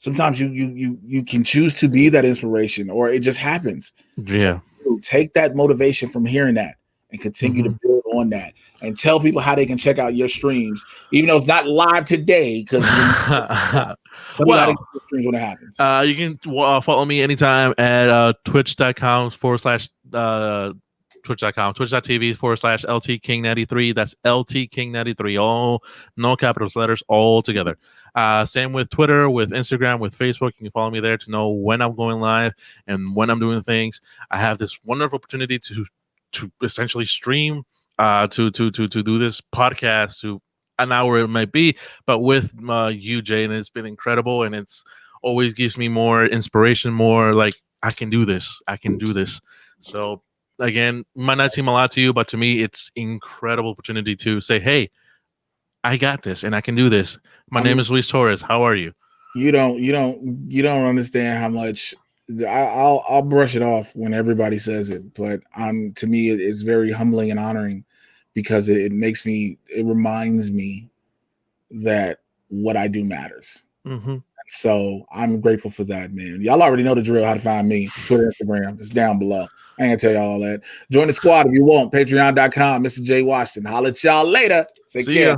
Sometimes you can choose to be that inspiration, or it just happens. Yeah. Take that motivation from hearing that and continue to build on that, and tell people how they can check out your streams, even though it's not live today. Because tell me how to get your streams when it happens. You can follow me anytime at twitch.com/. Twitch.tv/LT King 93. That's LT King 93. All no capitals, letters, all together. Same with Twitter, with Instagram, with Facebook. You can follow me there to know when I'm going live and when I'm doing things. I have this wonderful opportunity to essentially stream, to do this podcast to an hour it might be, but with you, Jay, and it's been incredible, and it's always gives me more inspiration, more like I can do this. So again, might not seem a lot to you, but to me, it's incredible opportunity to say, hey, I got this and I can do this. My name is Luis Torres. How are you? You don't understand how much I'll brush it off when everybody says it, but to me, it's very humbling and honoring because it reminds me that what I do matters. So I'm grateful for that, man. Y'all already know the drill, how to find me. Twitter, Instagram, it's down below. I ain't gonna tell y'all all that. Join the squad if you want. Patreon.com, Mr. J Washington. Holla at y'all later. Take care.